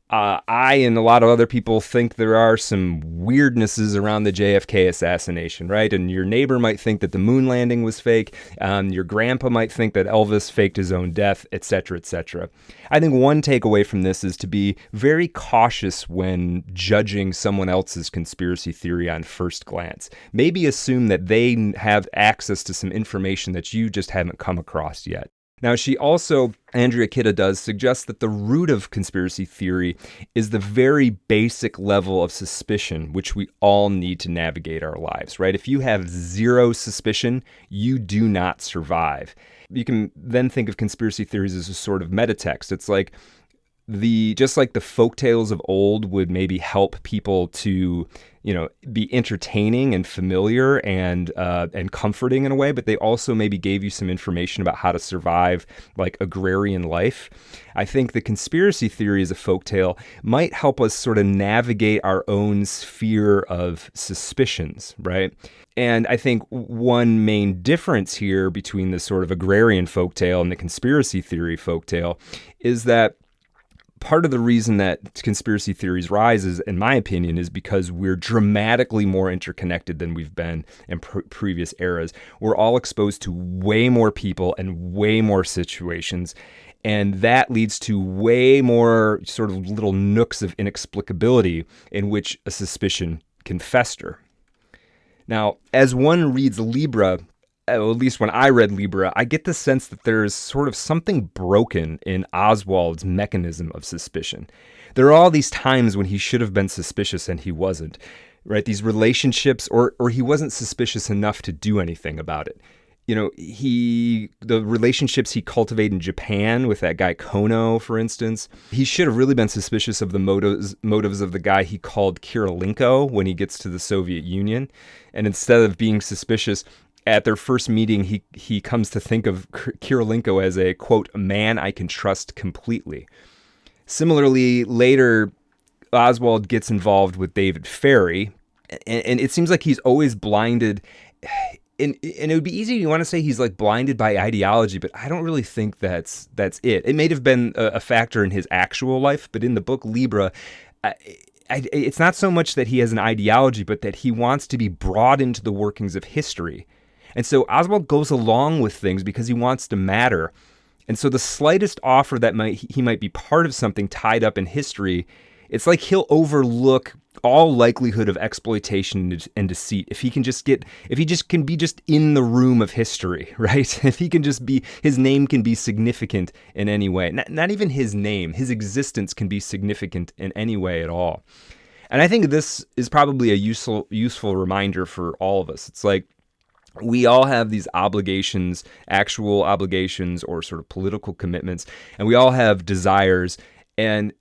I and a lot of other people think there are some weirdnesses around the JFK assassination, right? And your neighbor might think that the moon landing was fake. Your grandpa might think that Elvis faked his own death, etc., etc. I think one takeaway from this is to be very cautious when judging someone else's conspiracy theory on first glance. Maybe assume that they have access to some information that you just haven't come across yet. Now, she also, Andrea Kitta does, suggest that the root of conspiracy theory is the very basic level of suspicion which we all need to navigate our lives, right? If you have zero suspicion, you do not survive. You can then think of conspiracy theories as a sort of metatext. It's like just like the folktales of old would maybe help people to, be entertaining and familiar and comforting in a way, but they also maybe gave you some information about how to survive like agrarian life. I think the conspiracy theory as a folktale might help us sort of navigate our own sphere of suspicions, right? And I think one main difference here between the sort of agrarian folktale and the conspiracy theory folktale is that part of the reason that conspiracy theories rise, in my opinion, is because we're dramatically more interconnected than we've been in previous eras. We're all exposed to way more people and way more situations, and that leads to way more sort of little nooks of inexplicability in which a suspicion can fester. Now, as one reads LIBRA, at least when I read LIBRA, I get the sense that there is sort of something broken in Oswald's mechanism of suspicion. There are all these times when he should have been suspicious and he wasn't, right? These relationships, or he wasn't suspicious enough to do anything about it. The relationships he cultivated in Japan with that guy Kono, for instance, he should have really been suspicious of the motives of the guy he called Kirilenko when he gets to the Soviet Union. And instead of being suspicious, at their first meeting, he comes to think of Kirilenko as a, quote, man I can trust completely. Similarly, later, Oswald gets involved with David Ferry, and it seems like he's always blinded. And it would be easy to want to say he's like blinded by ideology, but I don't really think that's it. It may have been a factor in his actual life, but in the book LIBRA, it's not so much that he has an ideology, but that he wants to be brought into the workings of history. And so Oswald goes along with things because he wants to matter. And so the slightest offer that he might be part of something tied up in history It's like he'll overlook all likelihood of exploitation and deceit if he just can be just in the room of history, right? If he can just be, his name can be significant in any way. Not even his name, his existence can be significant in any way at all. And I think this is probably a useful reminder for all of us. It's like, we all have these obligations, actual obligations or sort of political commitments, and we all have desires. And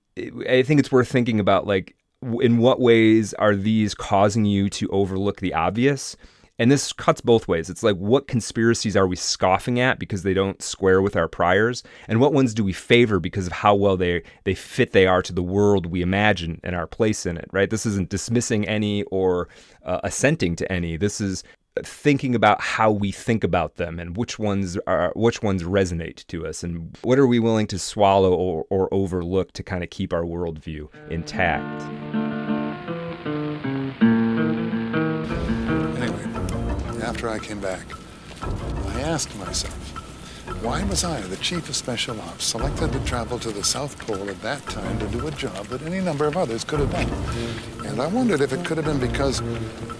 I think it's worth thinking about, like, in what ways are these causing you to overlook the obvious? And this cuts both ways. It's like, what conspiracies are we scoffing at because they don't square with our priors? And what ones do we favor because of how well they are to the world we imagine and our place in it, right? This isn't dismissing any or assenting to any. This is thinking about how we think about them and which ones resonate to us, and what are we willing to swallow or overlook to kind of keep our worldview intact. Anyway, after I came back, I asked myself, why was I, the chief of special ops, selected to travel to the South Pole at that time to do a job that any number of others could have done? And I wondered if it could have been because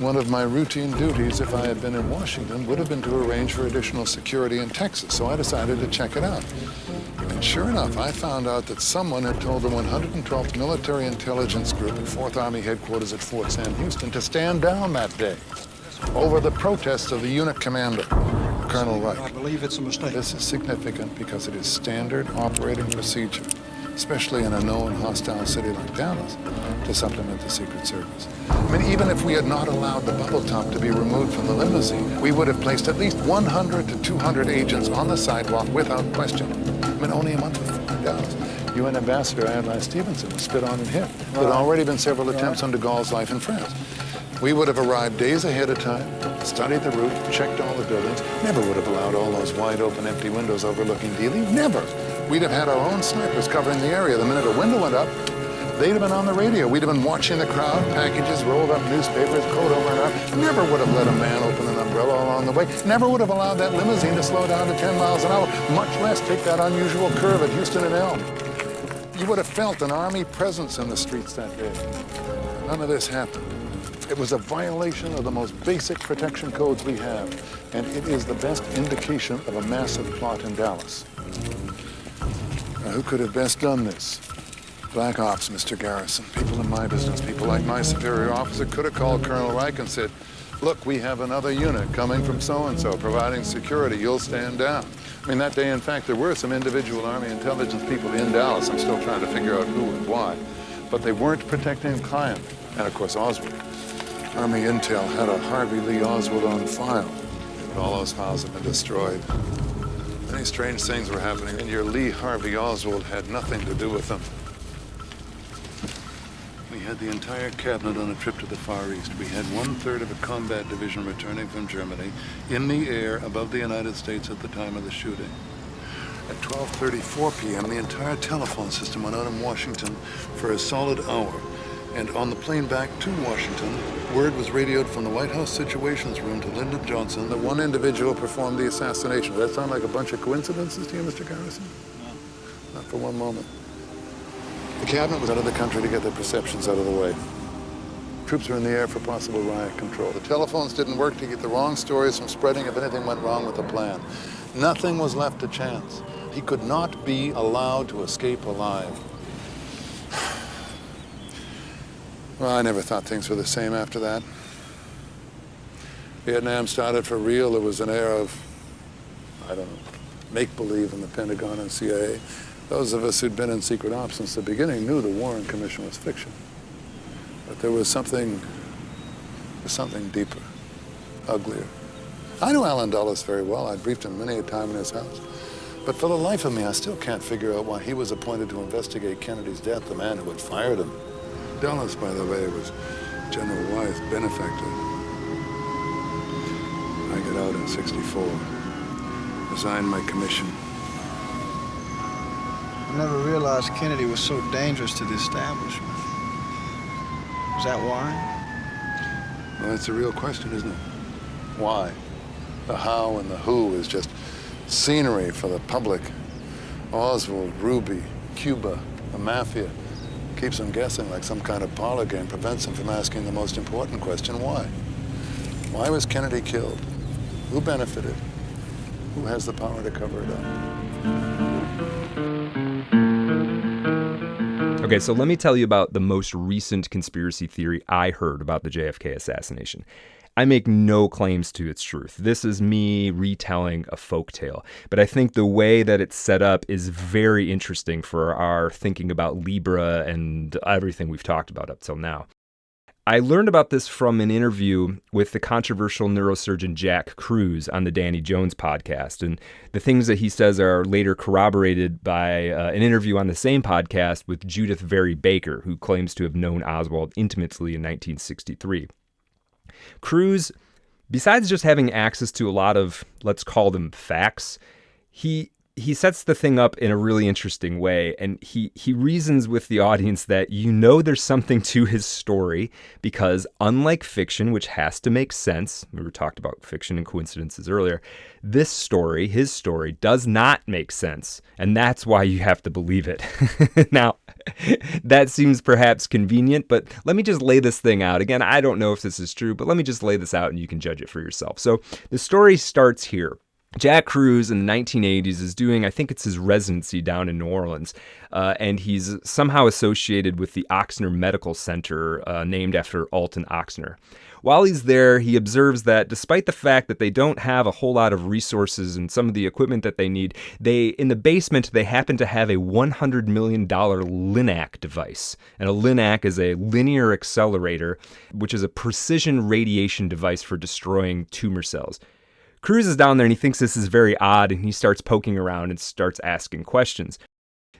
one of my routine duties, if I had been in Washington, would have been to arrange for additional security in Texas. So I decided to check it out. And sure enough, I found out that someone had told the 112th Military Intelligence Group at 4th Army Headquarters at Fort Sam Houston to stand down that day over the protests of the unit commander, Colonel Reich. I believe it's a mistake. This is significant because it is standard operating procedure, especially in a known hostile city like Dallas, to supplement the Secret Service. I mean, even if we had not allowed the bubble top to be removed from the limousine, we would have placed at least 100 to 200 agents on the sidewalk without question. I mean, only a month before in Dallas, UN Ambassador Adlai Stevenson was spit on and hit. There had already been several attempts on de Gaulle's life in France. We would have arrived days ahead of time, studied the route, checked all the buildings, never would have allowed all those wide open empty windows overlooking Dealey, never. We'd have had our own snipers covering the area. The minute a window went up, they'd have been on the radio. We'd have been watching the crowd, packages, rolled up newspapers, coat over and up. Never would have let a man open an umbrella along the way. Never would have allowed that limousine to slow down to 10 miles an hour, much less take that unusual curve at Houston and Elm. You would have felt an Army presence in the streets that day. None of this happened. It was a violation of the most basic protection codes we have, and it is the best indication of a massive plot in Dallas. Now, who could have best done this? Black Ops, Mr. Garrison. People in my business, people like my superior officer could have called Colonel Reich and said, look, we have another unit coming from so-and-so providing security. You'll stand down. I mean, that day, in fact, there were some individual Army intelligence people in Dallas. I'm still trying to figure out who and why. But they weren't protecting the client. And, of course, Oswald. Army Intel had a Harvey Lee Oswald on file. But all those files have been destroyed. Many strange things were happening, and your Lee Harvey Oswald had nothing to do with them. We had the entire cabinet on a trip to the Far East. We had 1/3 of a combat division returning from Germany in the air above the United States at the time of the shooting. At 12:34 p.m., the entire telephone system went out in Washington for a solid hour. And on the plane back to Washington, word was radioed from the White House Situations Room to Lyndon Johnson that one individual performed the assassination. Does that sound like a bunch of coincidences to you, Mr. Garrison? No. Not for one moment. The cabinet was out of the country to get their perceptions out of the way. Troops were in the air for possible riot control. The telephones didn't work to keep the wrong stories from spreading if anything went wrong with the plan. Nothing was left to chance. He could not be allowed to escape alive. Well, I never thought things were the same after that. Vietnam started for real. There was an air of, I don't know, make-believe in the Pentagon and CIA. Those of us who'd been in secret ops since the beginning knew the Warren Commission was fiction. But there was something deeper, uglier. I knew Alan Dulles very well. I'd briefed him many a time in his house. But for the life of me, I still can't figure out why he was appointed to investigate Kennedy's death, the man who had fired him. Dulles, by the way, was General Wyeth's benefactor. I got out in '64, resigned my commission. I never realized Kennedy was so dangerous to the establishment. Is that why? Well, that's a real question, isn't it? Why? The how and the who is just scenery for the public. Oswald, Ruby, Cuba, the Mafia. Keeps them guessing like some kind of parlor game, prevents them from asking the most important question, why? Why was Kennedy killed? Who benefited? Who has the power to cover it up? Okay, so let me tell you about the most recent conspiracy theory I heard about the JFK assassination. I make no claims to its truth. This is me retelling a folktale. But I think the way that it's set up is very interesting for our thinking about LIBRA and everything we've talked about up till now. I learned about this from an interview with the controversial neurosurgeon Jack Kruse on the Danny Jones podcast. And the things that he says are later corroborated by an interview on the same podcast with Judith Very Baker, who claims to have known Oswald intimately in 1963. Kruse, besides just having access to a lot of, let's call them facts, he sets the thing up in a really interesting way, and he reasons with the audience that there's something to his story because unlike fiction, which has to make sense, we were talked about fiction and coincidences earlier, this story, his story, does not make sense, and that's why you have to believe it. Now, that seems perhaps convenient, but let me just lay this thing out. Again, I don't know if this is true, but let me just lay this out and you can judge it for yourself. So the story starts here. Jack Kruse in the 1980s is doing, I think it's his residency down in New Orleans, and he's somehow associated with the Ochsner Medical Center, named after Alton Ochsner. While he's there, he observes that despite the fact that they don't have a whole lot of resources and some of the equipment that they need, in the basement, they happen to have a $100 million LINAC device. And a LINAC is a linear accelerator, which is a precision radiation device for destroying tumor cells. Kruse is down there and he thinks this is very odd, and he starts poking around and starts asking questions.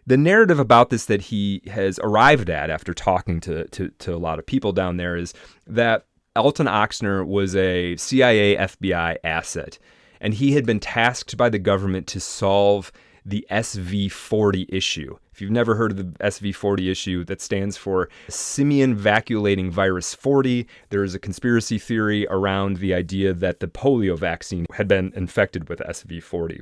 The narrative about this that he has arrived at after talking to a lot of people down there is that Alton Ochsner was a CIA FBI asset, and he had been tasked by the government to solve the SV40 issue. If you've never heard of the SV40 issue, that stands for Simian Vacuolating Virus 40. There is a conspiracy theory around the idea that the polio vaccine had been infected with SV40.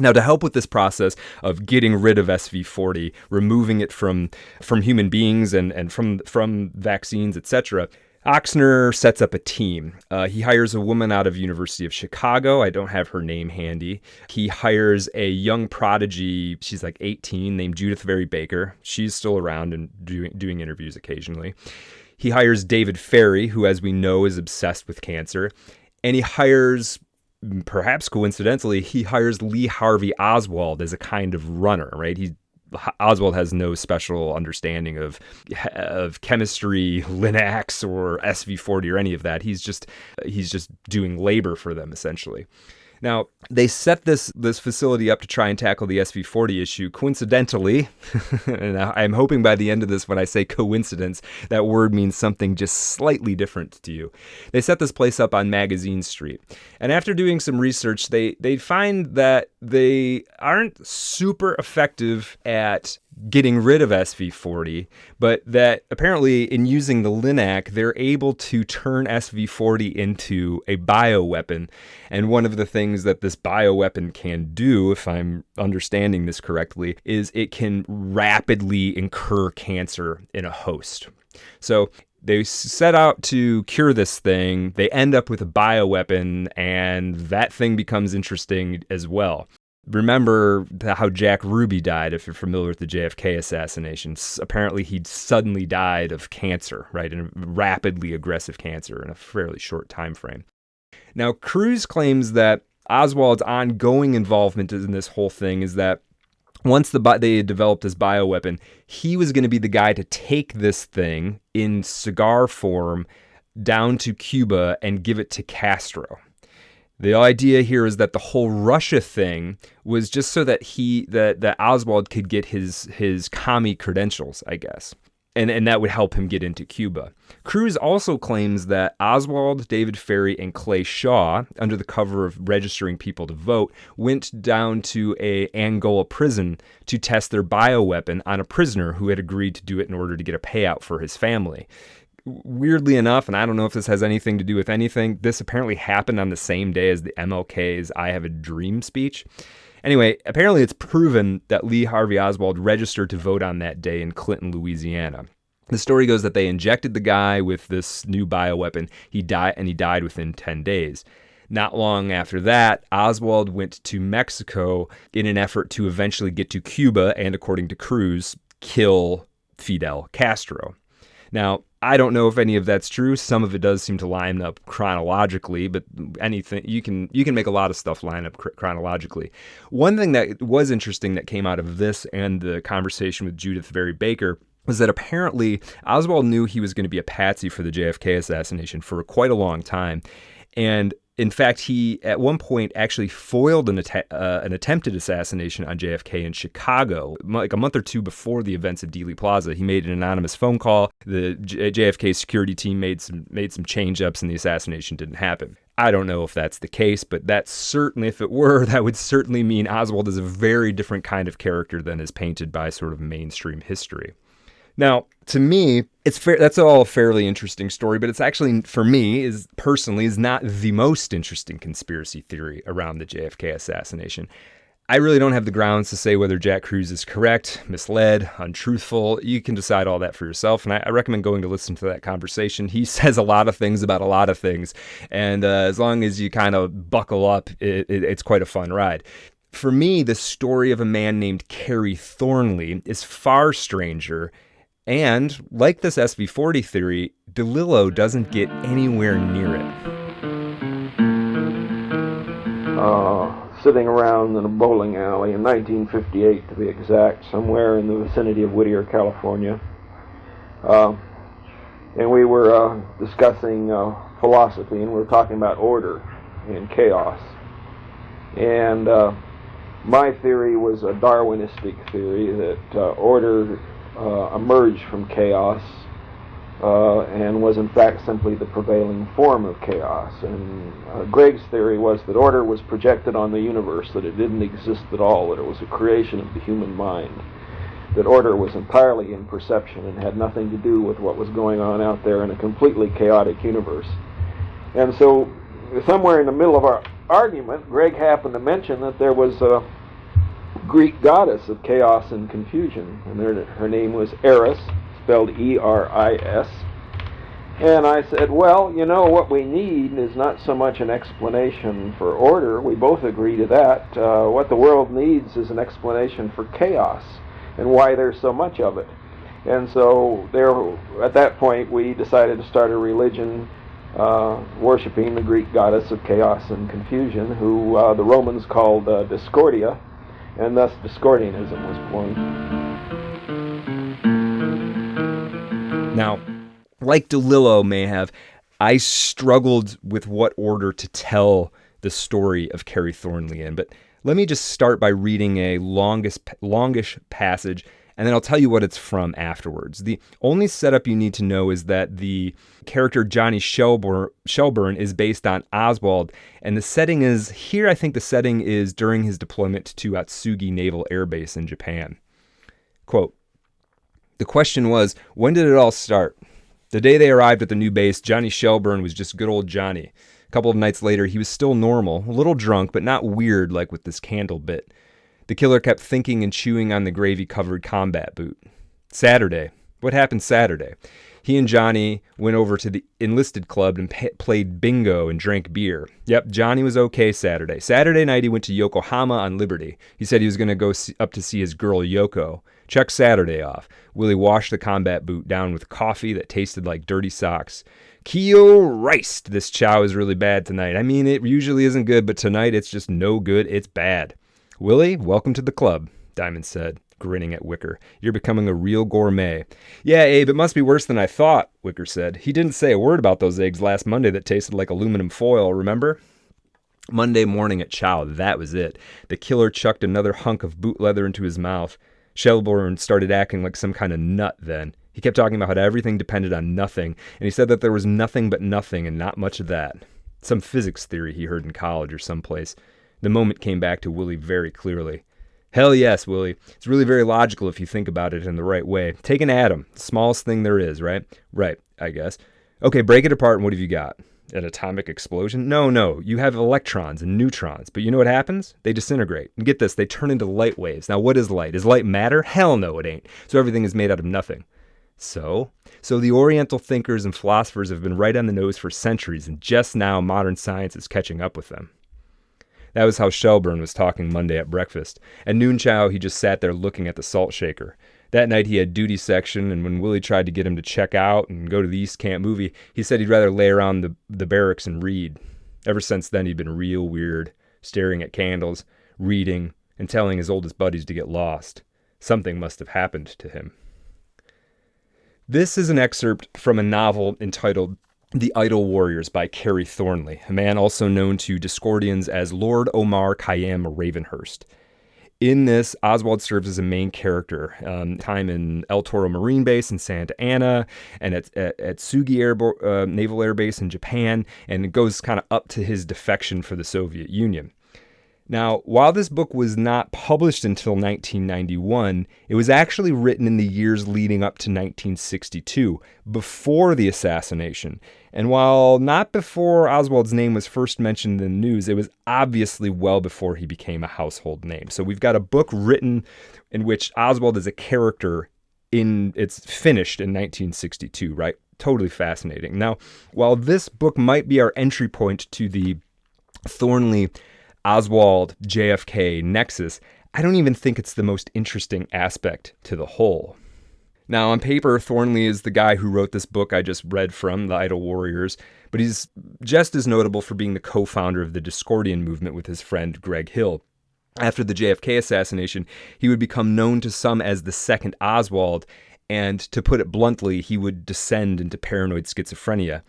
Now, to help with this process of getting rid of SV40, removing it from human beings and from vaccines, etc., Ochsner sets up a team. He hires a woman out of University of Chicago. I don't have her name handy. He hires a young prodigy. She's like 18, named Judith Very Baker. She's still around and doing interviews occasionally. He hires David Ferry, who, as we know, is obsessed with cancer. And he hires, perhaps coincidentally, Lee Harvey Oswald as a kind of runner, right? Oswald has no special understanding of chemistry, LINACs, or SV40 or any of that. He's just doing labor for them, essentially. Now, they set this facility up to try and tackle the SV40 issue. Coincidentally, and I'm hoping by the end of this, when I say coincidence, that word means something just slightly different to you. They set this place up on Magazine Street. And after doing some research, they find that they aren't super effective at getting rid of SV40, but that apparently in using the LINAC, they're able to turn SV40 into a bioweapon. And one of the things that this bioweapon can do, if I'm understanding this correctly, is it can rapidly incur cancer in a host. So they set out to cure this thing. They end up with a bioweapon, and that thing becomes interesting as well. Remember how Jack Ruby died, if you're familiar with the JFK assassination. Apparently, he suddenly died of cancer, right? In a rapidly aggressive cancer in a fairly short time frame. Now, Kruse claims that Oswald's ongoing involvement in this whole thing is that once they had developed this bioweapon, he was going to be the guy to take this thing in cigar form down to Cuba and give it to Castro. The idea here is that the whole Russia thing was just so that that Oswald could get his commie credentials, I guess. And that would help him get into Cuba. Kruse also claims that Oswald, David Ferry, and Clay Shaw, under the cover of registering people to vote, went down to a Angola prison to test their bioweapon on a prisoner who had agreed to do it in order to get a payout for his family. Weirdly enough, and I don't know if this has anything to do with anything, this apparently happened on the same day as the MLK's I Have a Dream speech. Anyway, apparently it's proven that Lee Harvey Oswald registered to vote on that day in Clinton, Louisiana. The story goes that they injected the guy with this new bioweapon. He died within 10 days. Not long after that, Oswald went to Mexico in an effort to eventually get to Cuba and, according to Cruz, kill Fidel Castro. Now, I don't know if any of that's true. Some of it does seem to line up chronologically, but anything you can make a lot of stuff line up chronologically. One thing that was interesting that came out of this and the conversation with Judith Vary Baker was that apparently Oswald knew he was going to be a patsy for the JFK assassination for quite a long time. And in fact, he at one point actually foiled an attempted assassination on JFK in Chicago, like a month or two before the events of Dealey Plaza. He made an anonymous phone call. The JFK security team made some change-ups, and the assassination didn't happen. I don't know if that's the case, but that's certainly, if it were, that would certainly mean Oswald is a very different kind of character than is painted by sort of mainstream history. Now, to me, that's all a fairly interesting story, but it's actually, for me, is not the most interesting conspiracy theory around the JFK assassination. I really don't have the grounds to say whether Jack Cruz is correct, misled, untruthful. You can decide all that for yourself, and I recommend going to listen to that conversation. He says a lot of things about a lot of things, and as long as you kind of buckle up, it's quite a fun ride. For me, the story of a man named Kerry Thornley is far stranger. And, like this SV40 theory, DeLillo doesn't get anywhere near it. Sitting around in a bowling alley in 1958, to be exact, somewhere in the vicinity of Whittier, California. And we were discussing philosophy, and we were talking about order and chaos. And my theory was a Darwinistic theory that order emerged from chaos and was in fact simply the prevailing form of chaos. And Greg's theory was that order was projected on the universe, that it didn't exist at all, that it was a creation of the human mind, that order was entirely in perception and had nothing to do with what was going on out there in a completely chaotic universe. And so somewhere in the middle of our argument, Greg happened to mention that there was a Greek goddess of chaos and confusion, and her name was Eris, spelled E-R-I-S. And I said, well, you know, what we need is not so much an explanation for order. We both agree to that. What the world needs is an explanation for chaos and why there's so much of it. And so at that point, we decided to start a religion worshiping the Greek goddess of chaos and confusion, who the Romans called Discordia, and thus Discordianism was born. Now, like DeLillo may have, I struggled with what order to tell the story of Kerry Thornley in, but let me just start by reading a longish passage, and then I'll tell you what it's from afterwards. The only setup you need to know is that the character Johnny Shelburne is based on Oswald, and the setting is, here I think the setting is during his deployment to Atsugi Naval Air Base in Japan. Quote, the question was, when did it all start? The day they arrived at the new base, Johnny Shelburne was just good old Johnny. A couple of nights later, he was still normal, a little drunk, but not weird like with this candle bit. The killer kept thinking and chewing on the gravy-covered combat boot. Saturday. What happened Saturday? He and Johnny went over to the enlisted club and played bingo and drank beer. Yep, Johnny was okay Saturday. Saturday night, he went to Yokohama on Liberty. He said he was going to go up to see his girl, Yoko. Check Saturday off. Willie washed the combat boot down with coffee that tasted like dirty socks. Kyo riced. This chow is really bad tonight. I mean, it usually isn't good, but tonight it's just no good. It's bad. Willie, welcome to the club, Diamond said, grinning at Wicker. You're becoming a real gourmet. Yeah, Abe, it must be worse than I thought, Wicker said. He didn't say a word about those eggs last Monday that tasted like aluminum foil, remember? Monday morning at chow, that was it. The killer chucked another hunk of boot leather into his mouth. Shelburne started acting like some kind of nut then. He kept talking about how everything depended on nothing, and he said that there was nothing but nothing and not much of that. Some physics theory he heard in college or someplace. The moment came back to Willie very clearly. Hell yes, Willie. It's really very logical if you think about it in the right way. Take an atom, the smallest thing there is, right? Right, I guess. Okay, break it apart and what have you got? An atomic explosion? No. You have electrons and neutrons. But you know what happens? They disintegrate. And get this, they turn into light waves. Now, what is light? Is light matter? Hell no, it ain't. So everything is made out of nothing. So the Oriental thinkers and philosophers have been right on the nose for centuries, and just now modern science is catching up with them. That was how Shelburne was talking Monday at breakfast. At noon chow, he just sat there looking at the salt shaker. That night he had duty section, and when Willie tried to get him to check out and go to the East Camp movie, he said he'd rather lay around the barracks and read. Ever since then, he'd been real weird, staring at candles, reading, and telling his oldest buddies to get lost. Something must have happened to him. This is an excerpt from a novel entitled The Idle Warriors by Carey Thornley, a man also known to Discordians as Lord Omar Khayyam Ravenhurst. In this, Oswald serves as a main character, time in El Toro Marine Base in Santa Ana, and at Sugi Naval Air Base in Japan, and it goes kind of up to his defection for the Soviet Union. Now, while this book was not published until 1991, it was actually written in the years leading up to 1962, before the assassination. And while not before Oswald's name was first mentioned in the news, it was obviously well before he became a household name. So we've got a book written in which Oswald is a character it's finished in 1962, right? Totally fascinating. Now, while this book might be our entry point to the Thornley Oswald JFK nexus, I don't even think it's the most interesting aspect to the whole. Now, on paper, Thornley is the guy who wrote this book I just read from, The Idle Warriors, but he's just as notable for being the co-founder of the Discordian movement with his friend Greg Hill. After the JFK assassination, he would become known to some as the second Oswald, and to put it bluntly, he would descend into paranoid schizophrenia.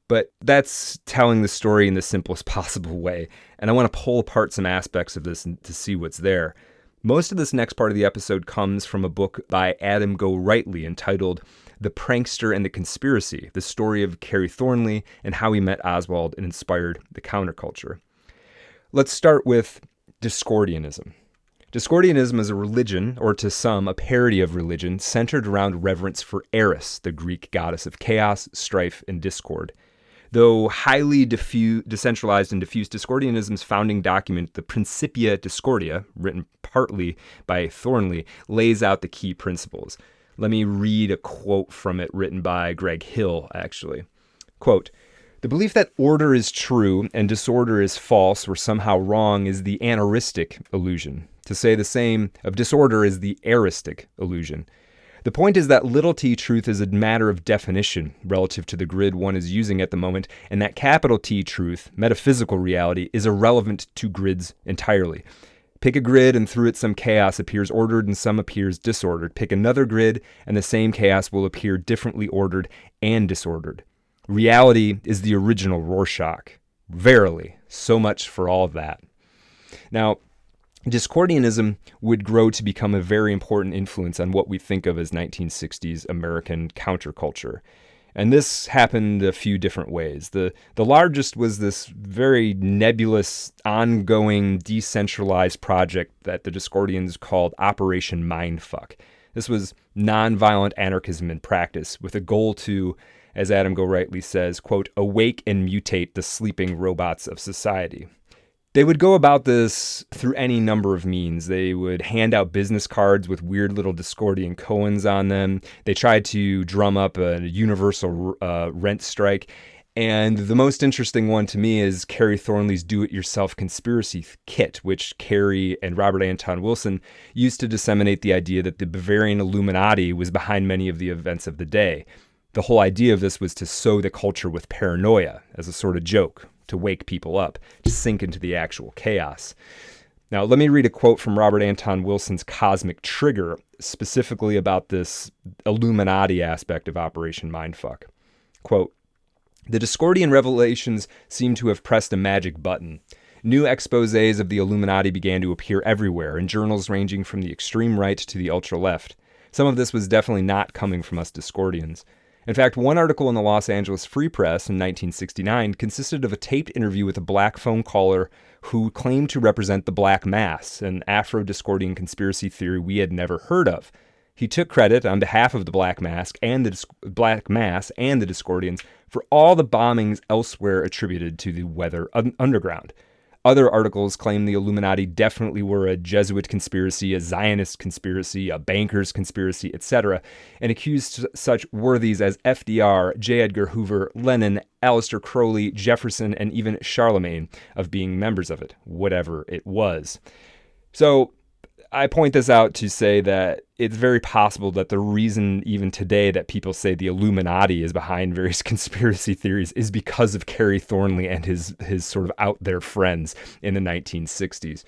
But that's telling the story in the simplest possible way, and I want to pull apart some aspects of this to see what's there. Most of this next part of the episode comes from a book by Adam Go-Rightly entitled The Prankster and the Conspiracy, the story of Carey Thornley and how he met Oswald and inspired the counterculture. Let's start with Discordianism. Discordianism is a religion, or to some, a parody of religion, centered around reverence for Eris, the Greek goddess of chaos, strife, and discord. Though highly decentralized and diffuse, Discordianism's founding document, the Principia Discordia, written partly by Thornley, lays out the key principles. Let me read a quote from it written by Greg Hill, actually. Quote, "The belief that order is true and disorder is false or somehow wrong is the anaristic illusion. To say the same of disorder is the eristic illusion. The point is that little t truth is a matter of definition relative to the grid one is using at the moment, and that capital T truth, metaphysical reality, is irrelevant to grids entirely. Pick a grid and through it some chaos appears ordered and some appears disordered. Pick another grid and the same chaos will appear differently ordered and disordered. Reality is the original Rorschach. Verily, so much for all of that." Now, Discordianism would grow to become a very important influence on what we think of as 1960s American counterculture. And this happened a few different ways. The largest was this very nebulous, ongoing, decentralized project that the Discordians called Operation Mindfuck. This was nonviolent anarchism in practice, with a goal to, as Adam Go-Rightly says, quote, "awake and mutate the sleeping robots of society." They would go about this through any number of means. They would hand out business cards with weird little Discordian koans on them. They tried to drum up a universal rent strike. And the most interesting one to me is Carey Thornley's Do-It-Yourself Conspiracy Kit, which Carey and Robert Anton Wilson used to disseminate the idea that the Bavarian Illuminati was behind many of the events of the day. The whole idea of this was to sow the culture with paranoia as a sort of joke, to wake people up, to sink into the actual chaos. Now, let me read a quote from Robert Anton Wilson's Cosmic Trigger, specifically about this Illuminati aspect of Operation Mindfuck. Quote, "The Discordian revelations seem to have pressed a magic button. New exposés of the Illuminati began to appear everywhere, in journals ranging from the extreme right to the ultra-left. Some of this was definitely not coming from us Discordians. In fact, one article in the Los Angeles Free Press in 1969 consisted of a taped interview with a black phone caller who claimed to represent the Black Mass, an Afro-Discordian conspiracy theory we had never heard of. He took credit on behalf of the Black Mass and the Discordians for all the bombings elsewhere attributed to the Weather Underground. Other articles claim the Illuminati definitely were a Jesuit conspiracy, a Zionist conspiracy, a bankers conspiracy, etc., and accused such worthies as FDR, J. Edgar Hoover, Lenin, Aleister Crowley, Jefferson, and even Charlemagne of being members of it, whatever it was. So I point this out to say that it's very possible that the reason even today that people say the Illuminati is behind various conspiracy theories is because of Kerry Thornley and his sort of out there friends in the 1960s.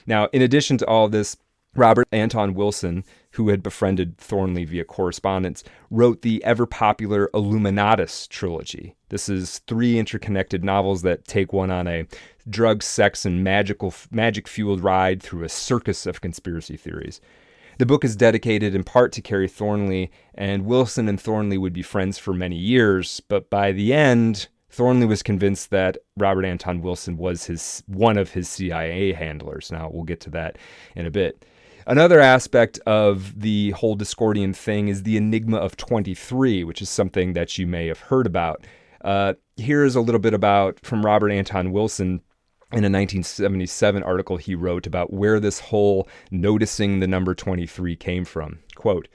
Now, in addition to all this, Robert Anton Wilson, who had befriended Thornley via correspondence, wrote the ever-popular Illuminatus trilogy. This is 3 interconnected novels that take one on a drug, sex, and magic-fueled ride through a circus of conspiracy theories. The book is dedicated in part to Kerry Thornley, and Wilson and Thornley would be friends for many years, but by the end, Thornley was convinced that Robert Anton Wilson was one of his CIA handlers. Now, we'll get to that in a bit. Another aspect of the whole Discordian thing is the Enigma of 23, which is something that you may have heard about. Here's a little bit from Robert Anton Wilson in a 1977 article he wrote about where this whole noticing the number 23 came from. Quote,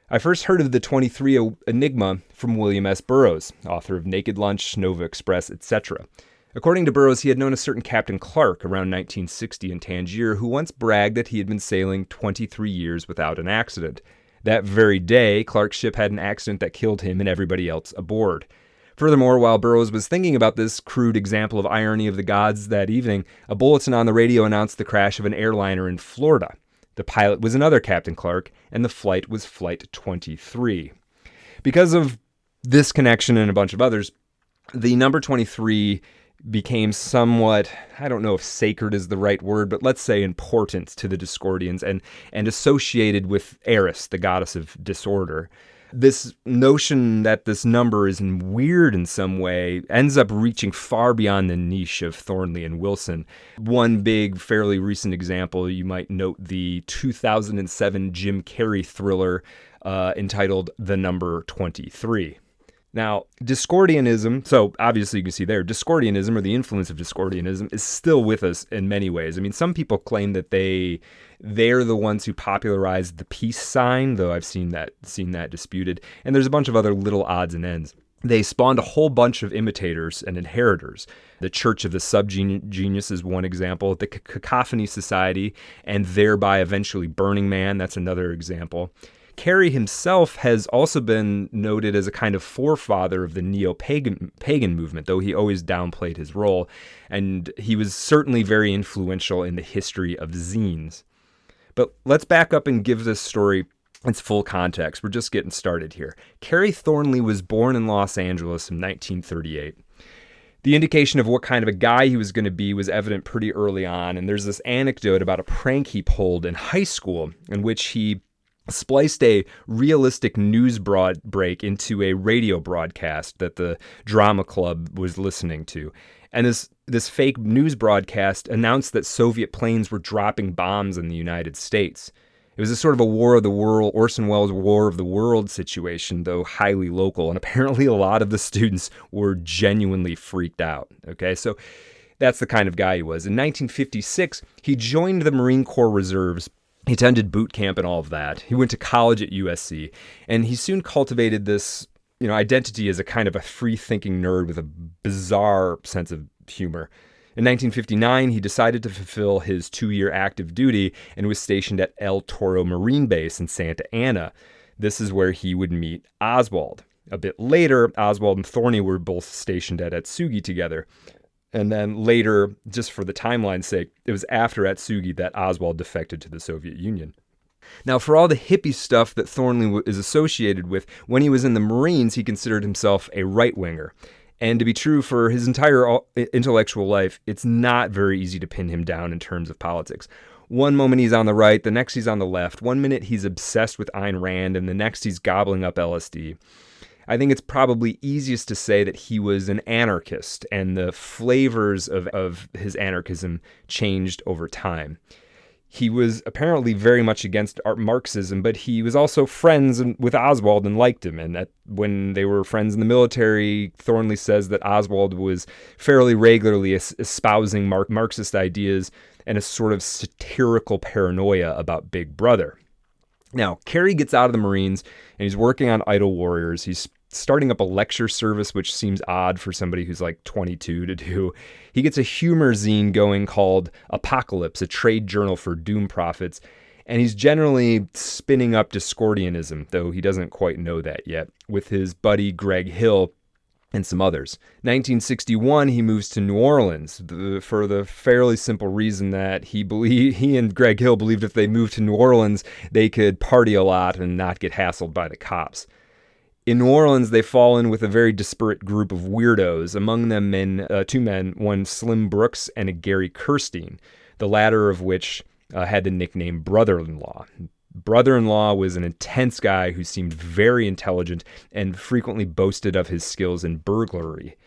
I first heard of the 23 Enigma from William S. Burroughs, author of Naked Lunch, Nova Express, etc. According to Burroughs, he had known a certain Captain Clark around 1960 in Tangier who once bragged that he had been sailing 23 years without an accident. That very day, Clark's ship had an accident that killed him and everybody else aboard. Furthermore, while Burroughs was thinking about this crude example of irony of the gods that evening, a bulletin on the radio announced the crash of an airliner in Florida. The pilot was another Captain Clark, and the flight was Flight 23. Because of this connection and a bunch of others, the number 23 became somewhat, I don't know if sacred is the right word, but let's say important to the Discordians and associated with Eris, the goddess of disorder. This notion that this number is weird in some way ends up reaching far beyond the niche of Thornley and Wilson. One big, fairly recent example, you might note the 2007 Jim Carrey thriller entitled The Number 23. Now, Discordianism, so obviously you can see there, Discordianism, or the influence of Discordianism, is still with us in many ways. I mean, some people claim that they're the ones who popularized the peace sign, though I've seen that disputed. And there's a bunch of other little odds and ends. They spawned a whole bunch of imitators and inheritors. The Church of the Subgenius is one example. The Cacophony Society, and thereby eventually Burning Man, that's another example. Carey himself has also been noted as a kind of forefather of the neo-pagan movement, though he always downplayed his role, and he was certainly very influential in the history of zines. But let's back up and give this story its full context. We're just getting started here. Kerry Thornley was born in Los Angeles in 1938. The indication of what kind of a guy he was going to be was evident pretty early on, and there's this anecdote about a prank he pulled in high school in which he spliced a realistic news break into a radio broadcast that the drama club was listening to. And this fake news broadcast announced that Soviet planes were dropping bombs in the United States. It was a sort of a War of the World, Orson Welles' War of the World situation, though highly local. And apparently a lot of the students were genuinely freaked out. Okay, so that's the kind of guy he was. In 1956, he joined the Marine Corps Reserves. He attended boot camp and all of that. He went to college at USC, and he soon cultivated this, identity as a kind of a free-thinking nerd with a bizarre sense of humor. In 1959, he decided to fulfill his 2-year active duty and was stationed at El Toro Marine Base in Santa Ana. This is where he would meet Oswald. A bit later, Oswald and Thornley were both stationed at Atsugi together. And then later, just for the timeline's sake, it was after Atsugi that Oswald defected to the Soviet Union. Now, for all the hippie stuff that Thornley is associated with, when he was in the Marines, he considered himself a right-winger. And to be true for his entire intellectual life, it's not very easy to pin him down in terms of politics. One moment he's on the right, the next he's on the left. One minute he's obsessed with Ayn Rand, and the next he's gobbling up LSD. I think it's probably easiest to say that he was an anarchist, and the flavors of his anarchism changed over time. He was apparently very much against Marxism, but he was also friends with Oswald and liked him. And when they were friends in the military, Thornley says that Oswald was fairly regularly espousing Marxist ideas and a sort of satirical paranoia about Big Brother. Now, Carey gets out of the Marines and he's working on Idle Warriors. He's starting up a lecture service, which seems odd for somebody who's like 22 to do. He gets a humor zine going called Apocalypse, a trade journal for doom prophets. And he's generally spinning up Discordianism, though he doesn't quite know that yet, with his buddy Greg Hill and some others. 1961, he moves to New Orleans for the fairly simple reason that he and Greg Hill believed if they moved to New Orleans, they could party a lot and not get hassled by the cops. In New Orleans, they fall in with a very disparate group of weirdos, among them two men, one Slim Brooks and a Gary Kirstein, the latter of which had the nickname Brother-in-Law. Brother-in-Law was an intense guy who seemed very intelligent and frequently boasted of his skills in burglary.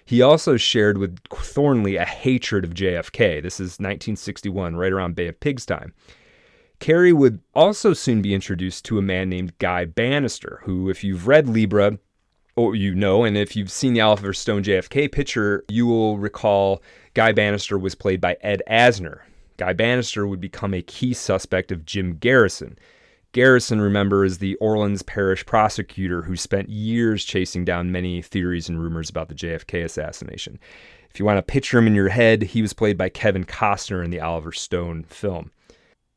He also shared with Thornley a hatred of JFK. This is 1961, right around Bay of Pigs time. Carey would also soon be introduced to a man named Guy Bannister, who, if you've read LIBRA, or and if you've seen the Oliver Stone JFK picture, you will recall Guy Bannister was played by Ed Asner. Guy Bannister would become a key suspect of Jim Garrison. Garrison, remember, is the Orleans Parish prosecutor who spent years chasing down many theories and rumors about the JFK assassination. If you want to picture him in your head, he was played by Kevin Costner in the Oliver Stone film.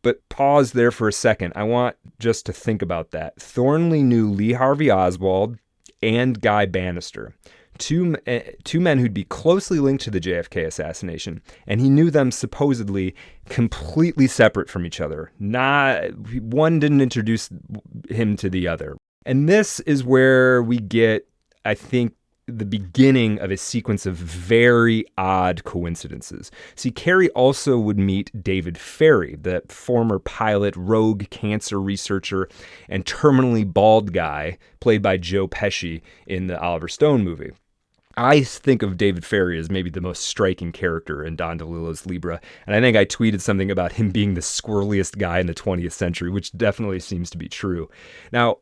But pause there for a second. I want just to think about that. Thornley knew Lee Harvey Oswald and Guy Bannister, two men who'd be closely linked to the JFK assassination, and he knew them supposedly completely separate from each other. One didn't introduce him to the other. And this is where we get, I think, the beginning of a sequence of very odd coincidences. See, Carey also would meet David Ferrie, the former pilot, rogue cancer researcher, and terminally bald guy played by Joe Pesci in the Oliver Stone movie. I think of David Ferrie as maybe the most striking character in Don DeLillo's Libra, and I think I tweeted something about him being the squirreliest guy in the 20th century, which definitely seems to be true. Now,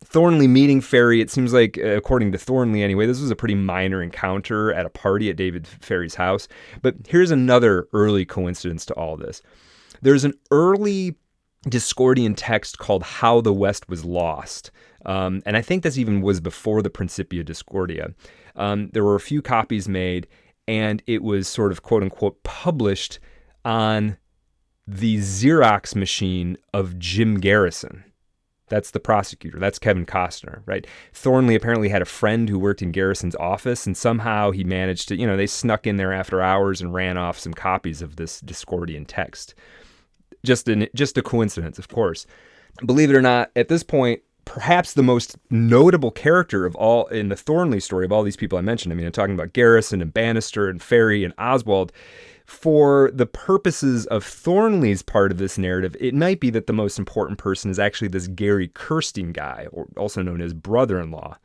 Thornley meeting Ferrie, it seems like, according to Thornley anyway, this was a pretty minor encounter at a party at David Ferrie's house. But here's another early coincidence to all this. There's an early Discordian text called How the West Was Lost. And I think this even was before the Principia Discordia. There were a few copies made, and it was sort of, quote unquote, published on the Xerox machine of Jim Garrison. That's the prosecutor. That's Kevin Costner, right? Thornley apparently had a friend who worked in Garrison's office, and somehow he managed to, they snuck in there after hours and ran off some copies of this Discordian text. Just a coincidence, of course. Believe it or not, at this point, perhaps the most notable character of all in the Thornley story of all these people I mentioned. I'm talking about Garrison and Bannister and Ferrie and Oswald. For the purposes of Thornley's part of this narrative, it might be that the most important person is actually this Gary Kirstein guy, or also known as Brother-in-Law.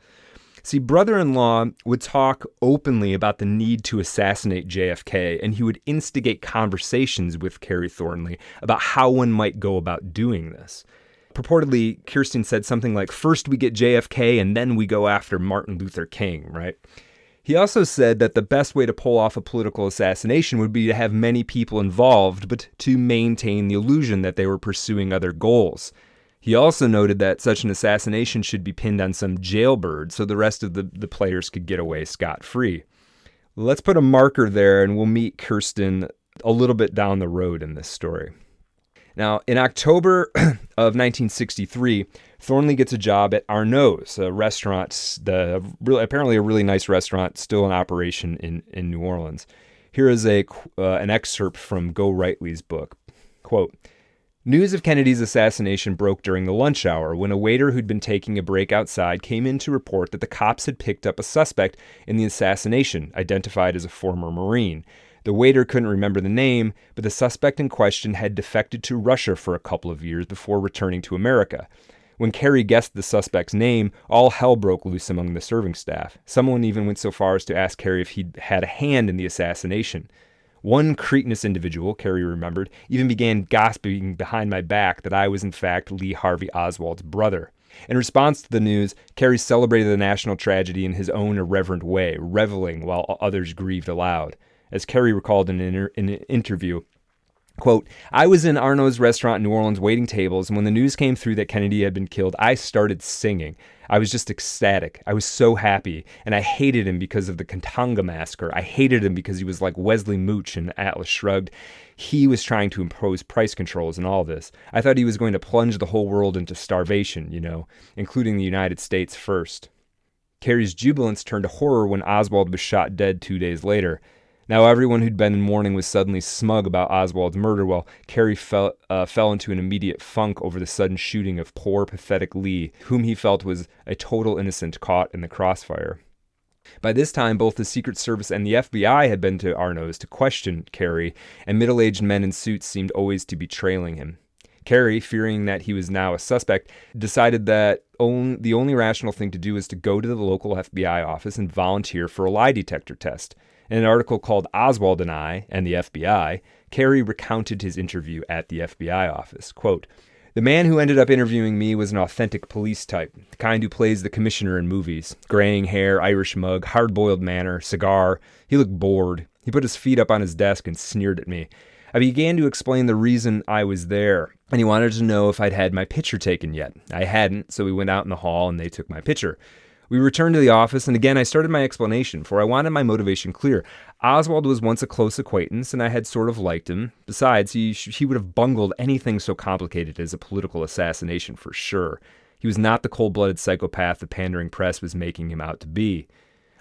See, Brother-in-Law would talk openly about the need to assassinate JFK, and he would instigate conversations with Carey Thornley about how one might go about doing this. Purportedly, Kirstein said something like, first we get JFK and then we go after Martin Luther King, right? He also said that the best way to pull off a political assassination would be to have many people involved, but to maintain the illusion that they were pursuing other goals. He also noted that such an assassination should be pinned on some jailbird so the rest of the players could get away scot-free. Let's put a marker there and we'll meet Kirstein a little bit down the road in this story. Now, in October of 1963, Thornley gets a job at Arnaud's, a restaurant, apparently a really nice restaurant still in operation in New Orleans. Here is an excerpt from Go Rightly's book. Quote, news of Kennedy's assassination broke during the lunch hour when a waiter who'd been taking a break outside came in to report that the cops had picked up a suspect in the assassination, identified as a former Marine. The waiter couldn't remember the name, but the suspect in question had defected to Russia for a couple of years before returning to America. When Carey guessed the suspect's name, all hell broke loose among the serving staff. Someone even went so far as to ask Carey if he'd had a hand in the assassination. One cretinous individual, Carey remembered, even began gossiping behind my back that I was in fact Lee Harvey Oswald's brother. In response to the news, Carey celebrated the national tragedy in his own irreverent way, reveling while others grieved aloud. As Carey recalled in an interview, quote, "I was in Arnaud's restaurant in New Orleans waiting tables, and when the news came through that Kennedy had been killed, I started singing. I was just ecstatic. I was so happy, and I hated him because of the Katanga massacre. I hated him because he was like Wesley Mooch in Atlas Shrugged. He was trying to impose price controls and all this. I thought he was going to plunge the whole world into starvation, including the United States first." Carey's jubilance turned to horror when Oswald was shot dead 2 days later. Now everyone who'd been in mourning was suddenly smug about Oswald's murder, while Carey fell into an immediate funk over the sudden shooting of poor, pathetic Lee, whom he felt was a total innocent caught in the crossfire. By this time, both the Secret Service and the FBI had been to Arnaud's to question Carey, and middle-aged men in suits seemed always to be trailing him. Carey, fearing that he was now a suspect, decided that the only rational thing to do was to go to the local FBI office and volunteer for a lie detector test. In an article called Oswald and I and the FBI, Carey recounted his interview at the FBI office. Quote, "The man who ended up interviewing me was an authentic police type, the kind who plays the commissioner in movies. Graying hair, Irish mug, hard-boiled manner, cigar. He looked bored. He put his feet up on his desk and sneered at me. I began to explain the reason I was there, and he wanted to know if I'd had my picture taken yet. I hadn't, so we went out in the hall and they took my picture. We returned to the office, and again I started my explanation, for I wanted my motivation clear. Oswald was once a close acquaintance, and I had sort of liked him. Besides, he would have bungled anything so complicated as a political assassination for sure. He was not the cold-blooded psychopath the pandering press was making him out to be.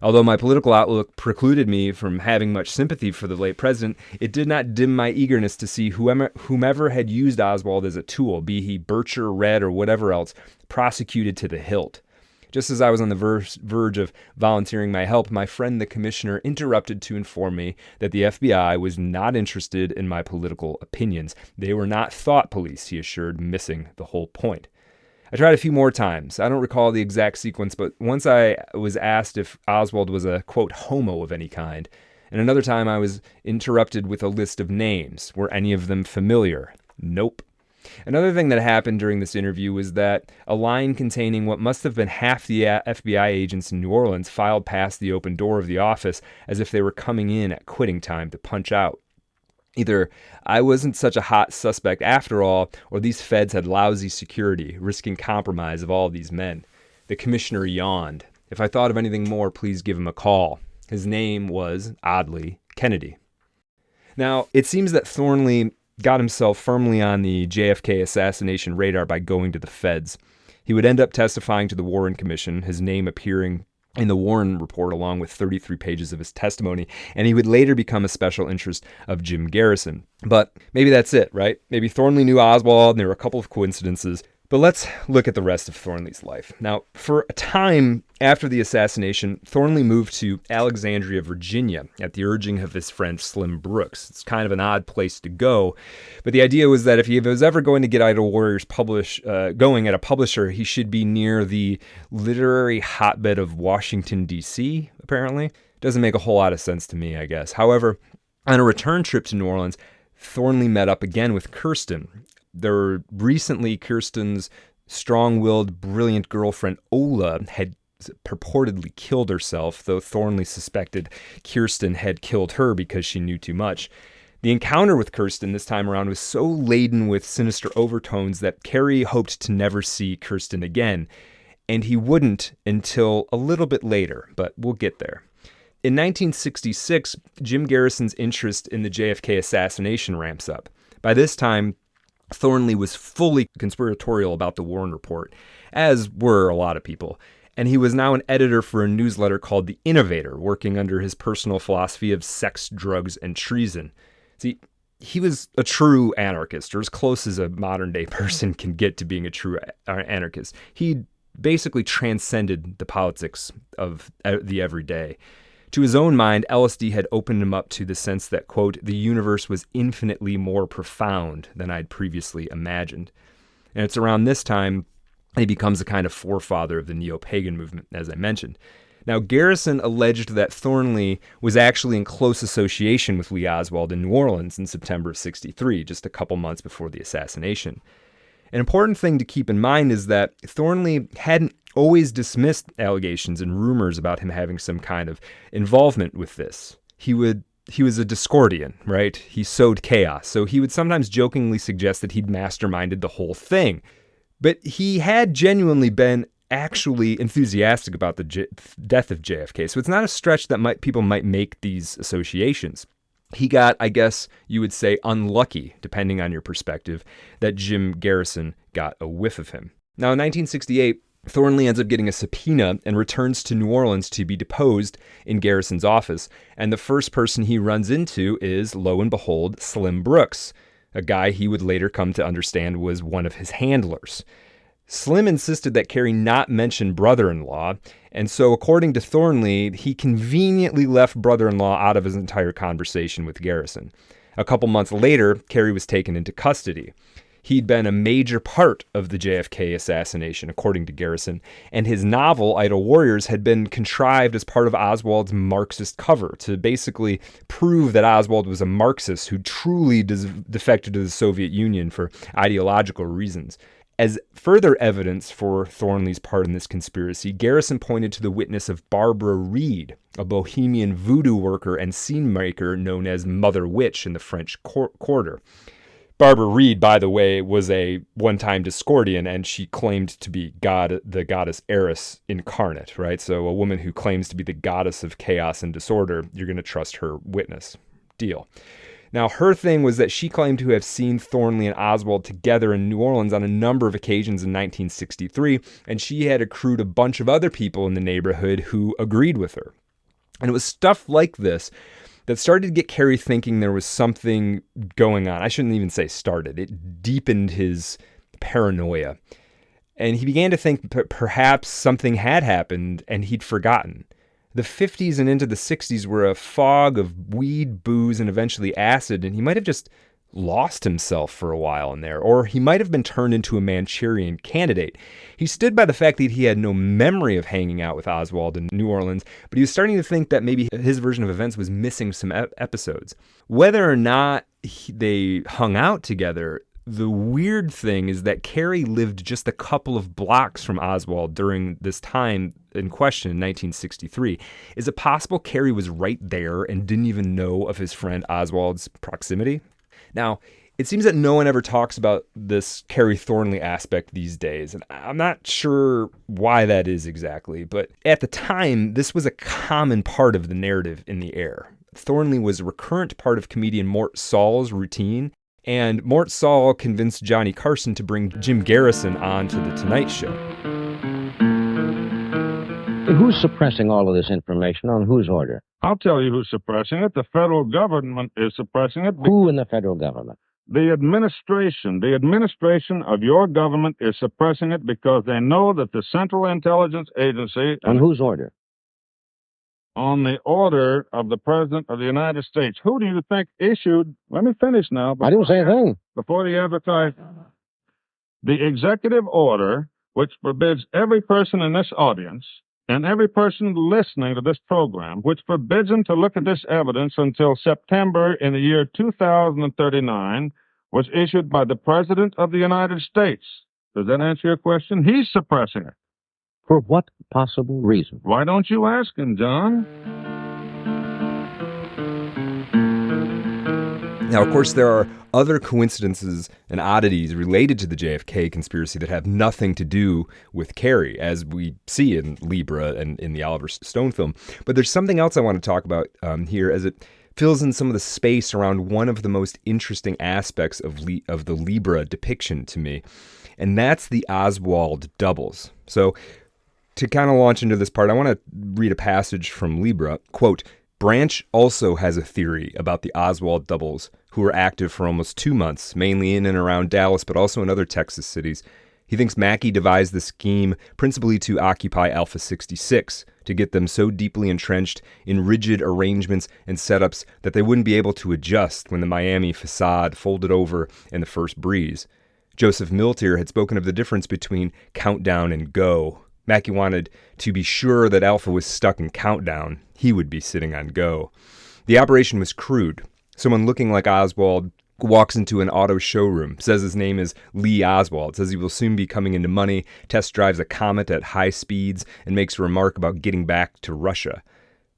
Although my political outlook precluded me from having much sympathy for the late president, it did not dim my eagerness to see whomever had used Oswald as a tool, be he Bircher, Red, or whatever else, prosecuted to the hilt. Just as I was on the verge of volunteering my help, my friend the commissioner interrupted to inform me that the FBI was not interested in my political opinions. They were not thought police, he assured, missing the whole point. I tried a few more times. I don't recall the exact sequence, but once I was asked if Oswald was a, quote, homo of any kind, and another time I was interrupted with a list of names. Were any of them familiar? Nope. Another thing that happened during this interview was that a line containing what must have been half the FBI agents in New Orleans filed past the open door of the office as if they were coming in at quitting time to punch out. Either I wasn't such a hot suspect after all, or these feds had lousy security, risking compromise of all these men. The commissioner yawned. If I thought of anything more, please give him a call. His name was, oddly, Kennedy. Now, it seems that Thornley got himself firmly on the JFK assassination radar by going to the feds. He would end up testifying to the Warren Commission, his name appearing in the Warren report along with 33 pages of his testimony, and he would later become a special interest of Jim Garrison. But maybe that's it, right? Maybe Thornley knew Oswald, and there were a couple of coincidences. But let's look at the rest of Thornley's life. Now, for a time after the assassination, Thornley moved to Alexandria, Virginia, at the urging of his friend Slim Brooks. It's kind of an odd place to go, but the idea was that if he was ever going to get Idle Warriors going at a publisher, he should be near the literary hotbed of Washington, D.C., apparently. Doesn't make a whole lot of sense to me, I guess. However, on a return trip to New Orleans, Thornley met up again with Kirsten. Recently, Kirsten's strong-willed, brilliant girlfriend, Ola, had purportedly killed herself, though Thornley suspected Kirsten had killed her because she knew too much. The encounter with Kirsten this time around was so laden with sinister overtones that Carey hoped to never see Kirsten again, and he wouldn't until a little bit later, but we'll get there. In 1966, Jim Garrison's interest in the JFK assassination ramps up. By this time, Thornley was fully conspiratorial about the Warren Report, as were a lot of people, and he was now an editor for a newsletter called The Innovator, working under his personal philosophy of sex, drugs, and treason. See, he was a true anarchist, or as close as a modern-day person can get to being a true anarchist. He basically transcended the politics of the everyday. To his own mind, LSD had opened him up to the sense that, quote, the universe was infinitely more profound than I'd previously imagined. And it's around this time he becomes a kind of forefather of the neo-pagan movement, as I mentioned. Now, Garrison alleged that Thornley was actually in close association with Lee Oswald in New Orleans in September of '63, just a couple months before the assassination. An important thing to keep in mind is that Thornley hadn't always dismissed allegations and rumors about him having some kind of involvement with this. He was a Discordian, right? He sowed chaos, so he would sometimes jokingly suggest that he'd masterminded the whole thing. But he had genuinely been actually enthusiastic about the death of JFK, so it's not a stretch that people might make these associations. He got, I guess you would say, unlucky, depending on your perspective, that Jim Garrison got a whiff of him. Now, in 1968, Thornley ends up getting a subpoena and returns to New Orleans to be deposed in Garrison's office. And the first person he runs into is, lo and behold, Slim Brooks, a guy he would later come to understand was one of his handlers. Slim insisted that Carey not mention brother-in-law, and so according to Thornley, he conveniently left brother-in-law out of his entire conversation with Garrison. A couple months later, Carey was taken into custody. He'd been a major part of the JFK assassination, according to Garrison, and his novel, Idle Warriors, had been contrived as part of Oswald's Marxist cover to basically prove that Oswald was a Marxist who truly defected to the Soviet Union for ideological reasons. As further evidence for Thornley's part in this conspiracy, Garrison pointed to the witness of Barbara Reed, a bohemian voodoo worker and scene maker known as Mother Witch in the French Quarter. Barbara Reed, by the way, was a one-time Discordian, and she claimed to be the goddess Eris incarnate, right? So a woman who claims to be the goddess of chaos and disorder, you're going to trust her witness. Deal. Now, her thing was that she claimed to have seen Thornley and Oswald together in New Orleans on a number of occasions in 1963, and she had accrued a bunch of other people in the neighborhood who agreed with her. And it was stuff like this that started to get Carey thinking there was something going on. I shouldn't even say started. It deepened his paranoia. And he began to think perhaps something had happened and he'd forgotten. The 50s and into the 60s were a fog of weed, booze, and eventually acid, and he might have just lost himself for a while in there, or he might have been turned into a Manchurian candidate. He stood by the fact that he had no memory of hanging out with Oswald in New Orleans, but he was starting to think that maybe his version of events was missing some episodes. Whether or not they hung out together, the weird thing is that Carey lived just a couple of blocks from Oswald during this time in question in 1963. Is it possible Carey was right there and didn't even know of his friend Oswald's proximity? Now, it seems that no one ever talks about this Carey Thornley aspect these days, and I'm not sure why that is exactly, but at the time, this was a common part of the narrative in the air. Thornley was a recurrent part of comedian Mort Saul's routine, and Mort Saul convinced Johnny Carson to bring Jim Garrison on to The Tonight Show. Who's suppressing all of this information? On whose order? I'll tell you who's suppressing it. The federal government is suppressing it. Who in the federal government? The administration of your government is suppressing it because they know that the Central Intelligence Agency... On whose order? On the order of the President of the United States. Who do you think issued... Let me finish now. I didn't say a thing. Before the advertise... The executive order, which forbids every person in this audience and every person listening to this program, which forbids them to look at this evidence until September in the year 2039, was issued by the President of the United States. Does that answer your question? He's suppressing it. For what possible reason? Why don't you ask him, John? Now, of course, there are other coincidences and oddities related to the JFK conspiracy that have nothing to do with Carey, as we see in Libra and in the Oliver Stone film. But there's something else I want to talk about here, as it fills in some of the space around one of the most interesting aspects of the Libra depiction to me, and that's the Oswald doubles. So to kind of launch into this part, I want to read a passage from Libra. Quote, Branch also has a theory about the Oswald doubles, who were active for almost 2 months, mainly in and around Dallas, but also in other Texas cities. He thinks Mackey devised the scheme principally to occupy Alpha 66, to get them so deeply entrenched in rigid arrangements and setups that they wouldn't be able to adjust when the Miami facade folded over in the first breeze. Joseph Miltier had spoken of the difference between countdown and go. Mackey wanted to be sure that Alpha was stuck in countdown. He would be sitting on go. The operation was crude. Someone looking like Oswald walks into an auto showroom, says his name is Lee Oswald, says he will soon be coming into money, test drives a Comet at high speeds, and makes a remark about getting back to Russia.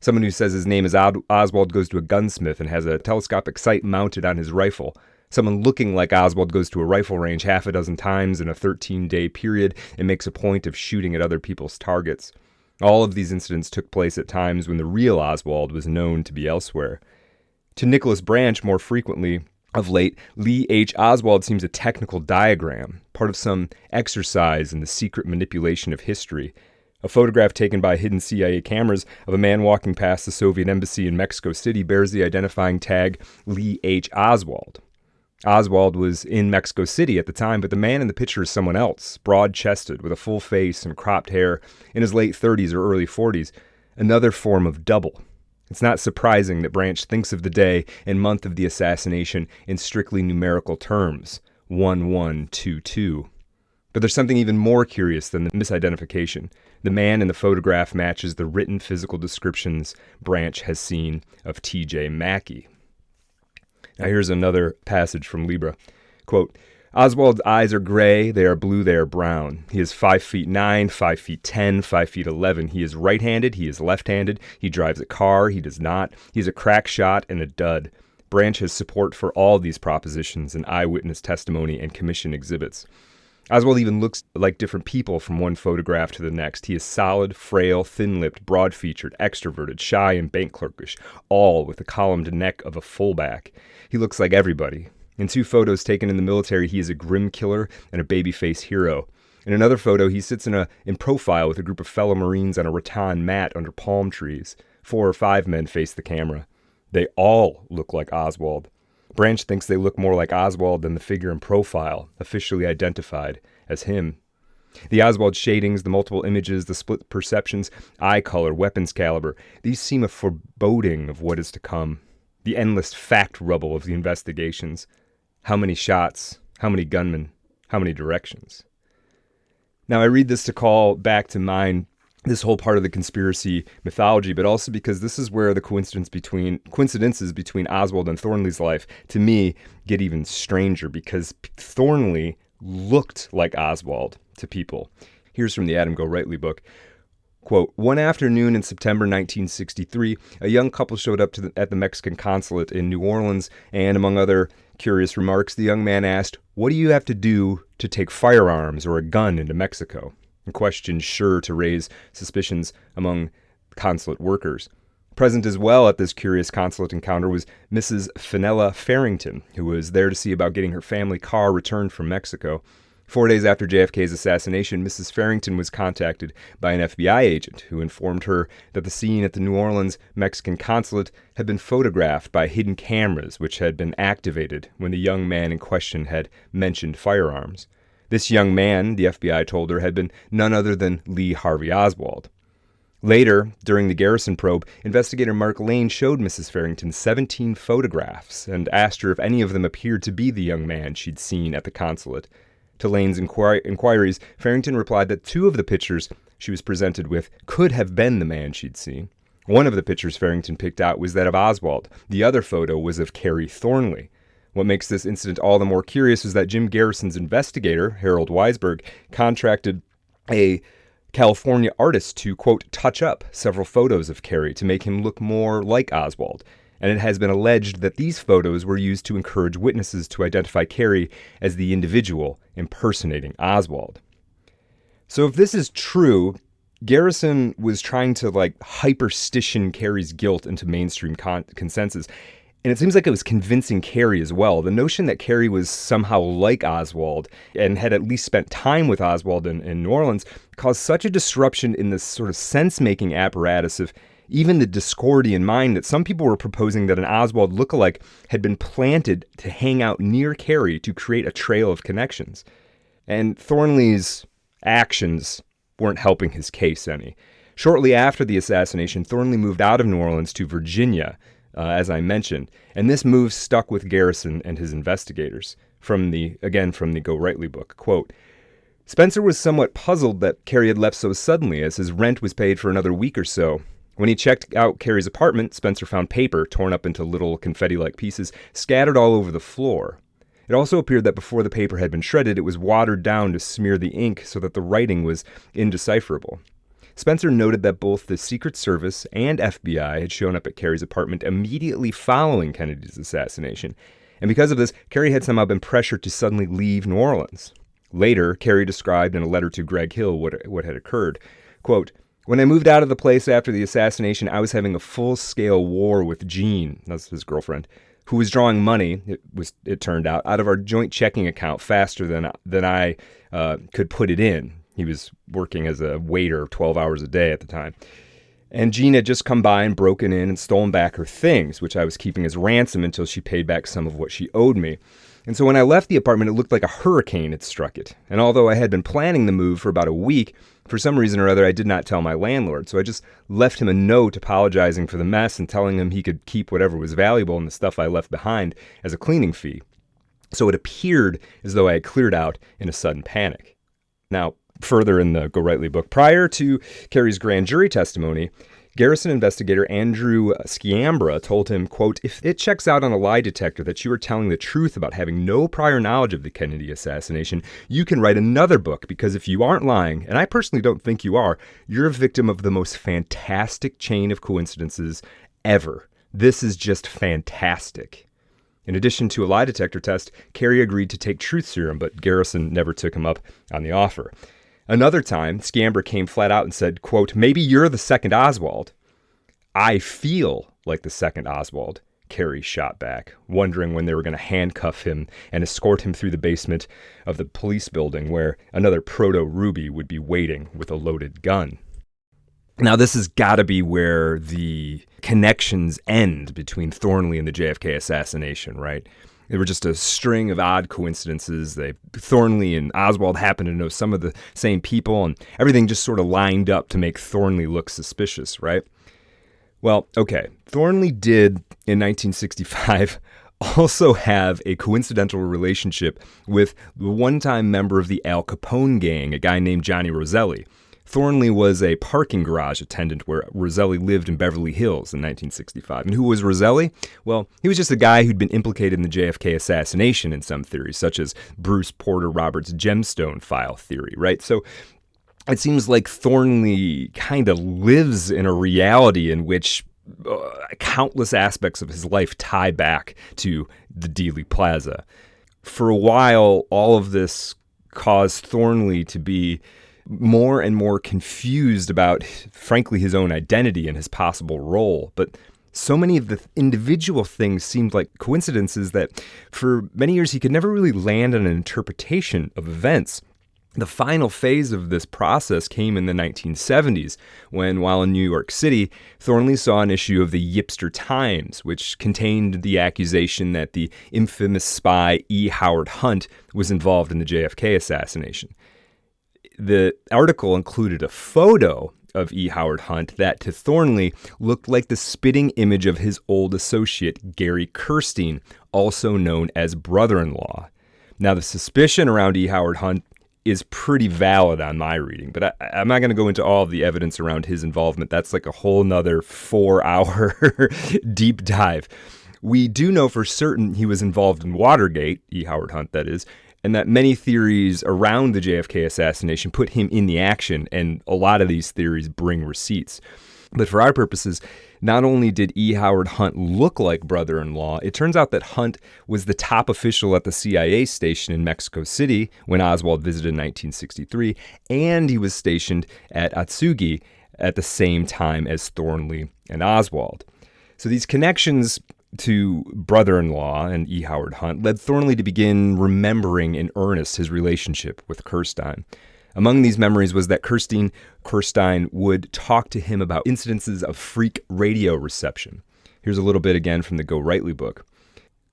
Someone who says his name is Oswald goes to a gunsmith and has a telescopic sight mounted on his rifle. Someone looking like Oswald goes to a rifle range half a dozen times in a 13-day period and makes a point of shooting at other people's targets. All of these incidents took place at times when the real Oswald was known to be elsewhere. To Nicholas Branch, more frequently, of late, Lee H. Oswald seems a technical diagram, part of some exercise in the secret manipulation of history. A photograph taken by hidden CIA cameras of a man walking past the Soviet embassy in Mexico City bears the identifying tag Lee H. Oswald. Oswald was in Mexico City at the time, but the man in the picture is someone else, broad-chested, with a full face and cropped hair, in his late 30s or early 40s, another form of double. It's not surprising that Branch thinks of the day and month of the assassination in strictly numerical terms, 1122. But there's something even more curious than the misidentification. The man in the photograph matches the written physical descriptions Branch has seen of T.J. Mackey. Now here's another passage from LIBRA. Quote, Oswald's eyes are gray, they are blue, they are brown. He is 5'9", 5'10", 5'11". He is right-handed, he is left-handed. He drives a car, he does not. He is a crack shot and a dud. Branch has support for all these propositions in eyewitness testimony and commission exhibits. Oswald even looks like different people from one photograph to the next. He is solid, frail, thin-lipped, broad-featured, extroverted, shy, and bank clerkish, all with the columned neck of a fullback. He looks like everybody. In 2 photos taken in the military, he is a grim killer and a babyface hero. In another photo, he sits in profile with a group of fellow Marines on a rattan mat under palm trees. 4 or 5 men face the camera. They all look like Oswald. Branch thinks they look more like Oswald than the figure in profile, officially identified as him. The Oswald shadings, the multiple images, the split perceptions, eye color, weapons caliber, these seem a foreboding of what is to come. The endless fact rubble of the investigations. How many shots? How many gunmen? How many directions? Now, I read this to call back to mind this whole part of the conspiracy mythology, but also because this is where the coincidences between Oswald and Thornley's life, to me, get even stranger, because Thornley looked like Oswald to people. Here's from the Adam Go Rightly book. Quote, one afternoon in September 1963, a young couple showed up at the Mexican consulate in New Orleans, and among other curious remarks, the young man asked, what do you have to do to take firearms or a gun into Mexico? A question sure to raise suspicions among consulate workers. Present as well at this curious consulate encounter was Mrs. Fenella Farrington, who was there to see about getting her family car returned from Mexico. 4 days after JFK's assassination, Mrs. Farrington was contacted by an FBI agent who informed her that the scene at the New Orleans Mexican consulate had been photographed by hidden cameras which had been activated when the young man in question had mentioned firearms. This young man, the FBI told her, had been none other than Lee Harvey Oswald. Later, during the Garrison probe, investigator Mark Lane showed Mrs. Farrington 17 photographs and asked her if any of them appeared to be the young man she'd seen at the consulate. To Lane's inquiries, Farrington replied that 2 of the pictures she was presented with could have been the man she'd seen. One of the pictures Farrington picked out was that of Oswald. The other photo was of Carrie Thornley. What makes this incident all the more curious is that Jim Garrison's investigator, Harold Weisberg, contracted a California artist to, quote, touch up several photos of Carrie to make him look more like Oswald. And it has been alleged that these photos were used to encourage witnesses to identify Carrie as the individual impersonating Oswald. So if this is true, Garrison was trying to hyperstition Carrie's guilt into mainstream consensus. And it seems like it was convincing Carrie as well. The notion that Carrie was somehow like Oswald and had at least spent time with Oswald in New Orleans caused such a disruption in this sort of sense-making apparatus of even the Discordian mind that some people were proposing that an Oswald lookalike had been planted to hang out near Carrie to create a trail of connections. And Thornley's actions weren't helping his case any. Shortly after the assassination, Thornley moved out of New Orleans to Virginia, as I mentioned, and this move stuck with Garrison and his investigators. From the Go Rightly book, quote, Spencer was somewhat puzzled that Carrie had left so suddenly, as his rent was paid for another week or so. When he checked out Carrie's apartment, Spencer found paper, torn up into little confetti-like pieces, scattered all over the floor. It also appeared that before the paper had been shredded, it was watered down to smear the ink so that the writing was indecipherable. Spencer noted that both the Secret Service and FBI had shown up at Carrie's apartment immediately following Kennedy's assassination, and because of this, Carrie had somehow been pressured to suddenly leave New Orleans. Later, Carrie described in a letter to Greg Hill what had occurred. Quote, "When I moved out of the place after the assassination, I was having a full-scale war with Jean," that's his girlfriend, who was drawing money, it turned out of our joint checking account faster than I could put it in. He was working as a waiter 12 hours a day at the time. And Jean had just come by and broken in and stolen back her things, which I was keeping as ransom until she paid back some of what she owed me. And so when I left the apartment, it looked like a hurricane had struck it. And although I had been planning the move for about a week, for some reason or other, I did not tell my landlord. So I just left him a note apologizing for the mess and telling him he could keep whatever was valuable in the stuff I left behind as a cleaning fee. So it appeared as though I had cleared out in a sudden panic. Now, further in the Go Rightly book, prior to Carrie's grand jury testimony, Garrison investigator Andrew Sciambra told him, quote, "If it checks out on a lie detector that you are telling the truth about having no prior knowledge of the Kennedy assassination, you can write another book, because if you aren't lying, and I personally don't think you are, you're a victim of the most fantastic chain of coincidences ever. This is just fantastic." In addition to a lie detector test, Carrie agreed to take truth serum, but Garrison never took him up on the offer. Another time, Sciambra came flat out and said, quote, "Maybe you're the second Oswald." "I feel like the second Oswald," Carrie shot back, wondering when they were going to handcuff him and escort him through the basement of the police building where another proto-Ruby would be waiting with a loaded gun. Now, this has got to be where the connections end between Thornley and the JFK assassination, right? They were just a string of odd coincidences. Thornley and Oswald happened to know some of the same people, and everything just sort of lined up to make Thornley look suspicious, right? Well, okay, Thornley did, in 1965, also have a coincidental relationship with the one-time member of the Al Capone gang, a guy named Johnny Roselli. Thornley was a parking garage attendant where Roselli lived in Beverly Hills in 1965. And who was Roselli? Well, he was just a guy who'd been implicated in the JFK assassination in some theories, such as Bruce Porter Roberts' gemstone file theory, right? So it seems like Thornley kind of lives in a reality in which countless aspects of his life tie back to the Dealey Plaza. For a while, all of this caused Thornley to be more and more confused about, frankly, his own identity and his possible role. But so many of the individual things seemed like coincidences that for many years he could never really land on an interpretation of events. The final phase of this process came in the 1970s when, while in New York City, Thornley saw an issue of the Yipster Times, which contained the accusation that the infamous spy E. Howard Hunt was involved in the JFK assassination. The article included a photo of E. Howard Hunt that to Thornley looked like the spitting image of his old associate, Gary Kirstein, also known as brother-in-law. Now, the suspicion around E. Howard Hunt is pretty valid on my reading, but I'm not going to go into all of the evidence around his involvement. That's like a whole nother 4-hour deep dive. We do know for certain he was involved in Watergate, E. Howard Hunt, that is, and that many theories around the JFK assassination put him in the action, and a lot of these theories bring receipts. But for our purposes, not only did E. Howard Hunt look like brother-in-law, it turns out that Hunt was the top official at the CIA station in Mexico City when Oswald visited in 1963, and he was stationed at Atsugi at the same time as Thornley and Oswald. So these connections to brother-in-law and E. Howard Hunt led Thornley to begin remembering in earnest his relationship with Kirstein. Among these memories was that Kirstein would talk to him about incidences of freak radio reception. Here's a little bit again from the Go Rightly book.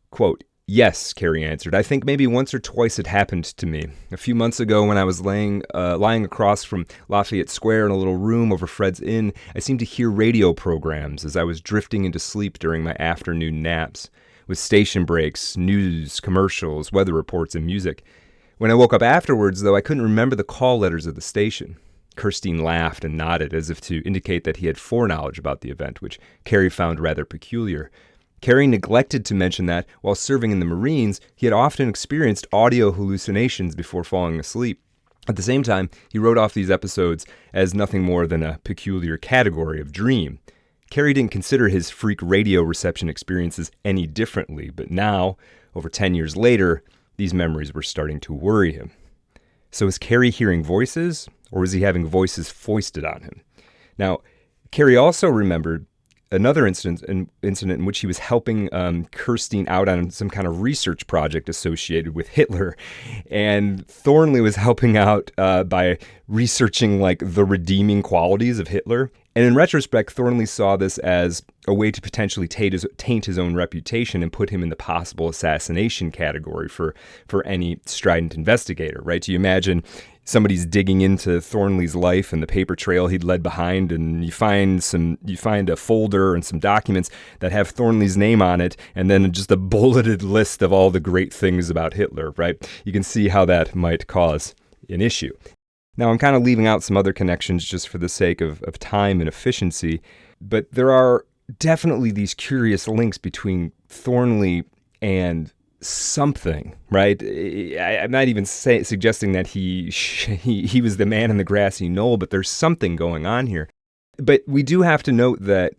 Quote, "Yes," Carrie answered. "I think maybe once or twice it happened to me. A few months ago when I was lying across from Lafayette Square in a little room over Fred's Inn, I seemed to hear radio programs as I was drifting into sleep during my afternoon naps, with station breaks, news, commercials, weather reports, and music. When I woke up afterwards, though, I couldn't remember the call letters of the station. Kirstein laughed and nodded as if to indicate that he had foreknowledge about the event, which Carey found rather peculiar. Carey neglected to mention that, while serving in the Marines, he had often experienced audio hallucinations before falling asleep. At the same time, he wrote off these episodes as nothing more than a peculiar category of dream. Carey didn't consider his freak radio reception experiences any differently, but now, over 10 years later, these memories were starting to worry him. So was Carey hearing voices, or was he having voices foisted on him? Now, Carey also remembered another incident in which he was helping Kirstein out on some kind of research project associated with Hitler. And Thornley was helping out by researching like the redeeming qualities of Hitler. And in retrospect, Thornley saw this as a way to potentially taint his own reputation and put him in the possible assassination category for any strident investigator, right? Do you imagine somebody's digging into Thornley's life and the paper trail he'd led behind, and you find a folder and some documents that have Thornley's name on it, and then just a bulleted list of all the great things about Hitler, right? You can see how that might cause an issue. Now, I'm kind of leaving out some other connections just for the sake of time and efficiency, but there are definitely these curious links between Thornley and something, right? I'm not even suggesting that he was the man in the grassy knoll, but there's something going on here. But we do have to note that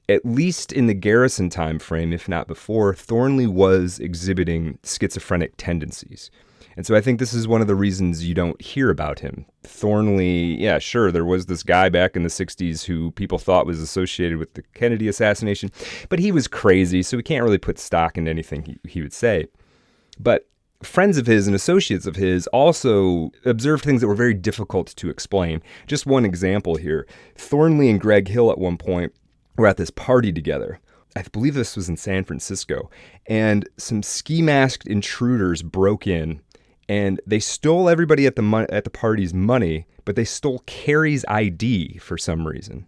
at least in the Garrison time frame, if not before, Thornley was exhibiting schizophrenic tendencies. And so I think this is one of the reasons you don't hear about him. Thornley, yeah, sure, there was this guy back in the 60s who people thought was associated with the Kennedy assassination, but he was crazy, so we can't really put stock in anything he would say. But friends of his and associates of his also observed things that were very difficult to explain. Just one example here. Thornley and Greg Hill at one point were at this party together. I believe this was in San Francisco, and some ski-masked intruders broke in, and they stole everybody at the party's money, but they stole Carey's ID for some reason.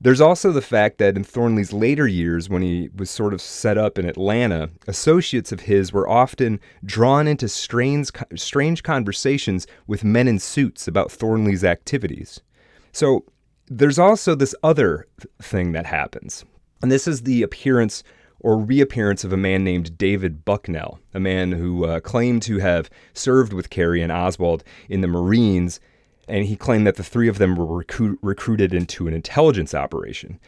There's also the fact that in Thornley's later years, when he was sort of set up in Atlanta, associates of his were often drawn into strange conversations with men in suits about Thornley's activities. So there's also this other thing that happens, and this is the appearance or reappearance of a man named David Bucknell, a man who claimed to have served with Carey and Oswald in the Marines, and he claimed that the three of them were recruited into an intelligence operation.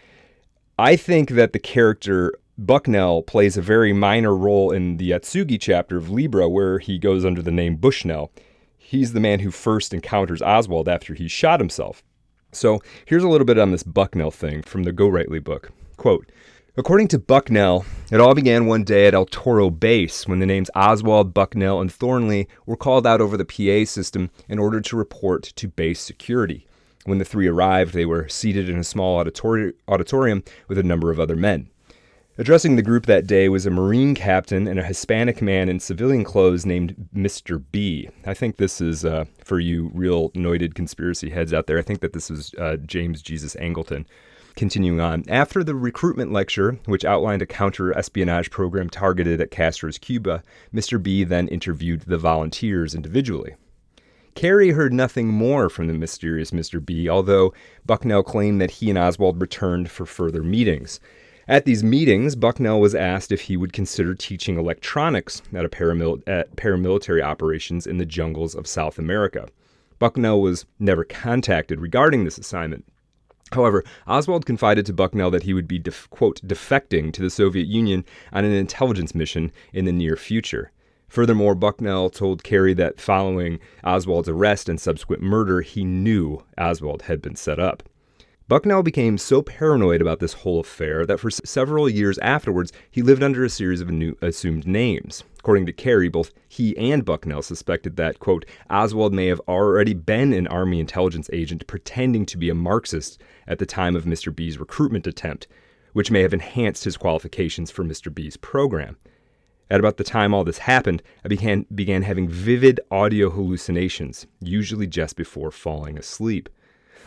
I think that the character Bucknell plays a very minor role in the Yatsugi chapter of LIBRA, where he goes under the name Bushnell. He's the man who first encounters Oswald after he shot himself. So here's a little bit on this Bucknell thing from the Go Rightly book. Quote, according to Bucknell, it all began one day at El Toro Base when the names Oswald, Bucknell, and Thornley were called out over the PA system in order to report to base security. When the three arrived, they were seated in a small auditorium with a number of other men. Addressing the group that day was a Marine captain and a Hispanic man in civilian clothes named Mr. B. I think this is, for you real anointed conspiracy heads out there, I think that this is James Jesus Angleton. Continuing on, after the recruitment lecture, which outlined a counter-espionage program targeted at Castro's Cuba, Mr. B then interviewed the volunteers individually. Carey heard nothing more from the mysterious Mr. B, although Bucknell claimed that he and Oswald returned for further meetings. At these meetings, Bucknell was asked if he would consider teaching electronics at paramilitary operations in the jungles of South America. Bucknell was never contacted regarding this assignment. However, Oswald confided to Bucknell that he would be, quote, defecting to the Soviet Union on an intelligence mission in the near future. Furthermore, Bucknell told Carey that following Oswald's arrest and subsequent murder, he knew Oswald had been set up. Bucknell became so paranoid about this whole affair that for several years afterwards, he lived under a series of new assumed names. According to Carey, both he and Bucknell suspected that, quote, Oswald may have already been an Army intelligence agent pretending to be a Marxist at the time of Mr. B's recruitment attempt, which may have enhanced his qualifications for Mr. B's program. At about the time all this happened, I began having vivid audio hallucinations, usually just before falling asleep.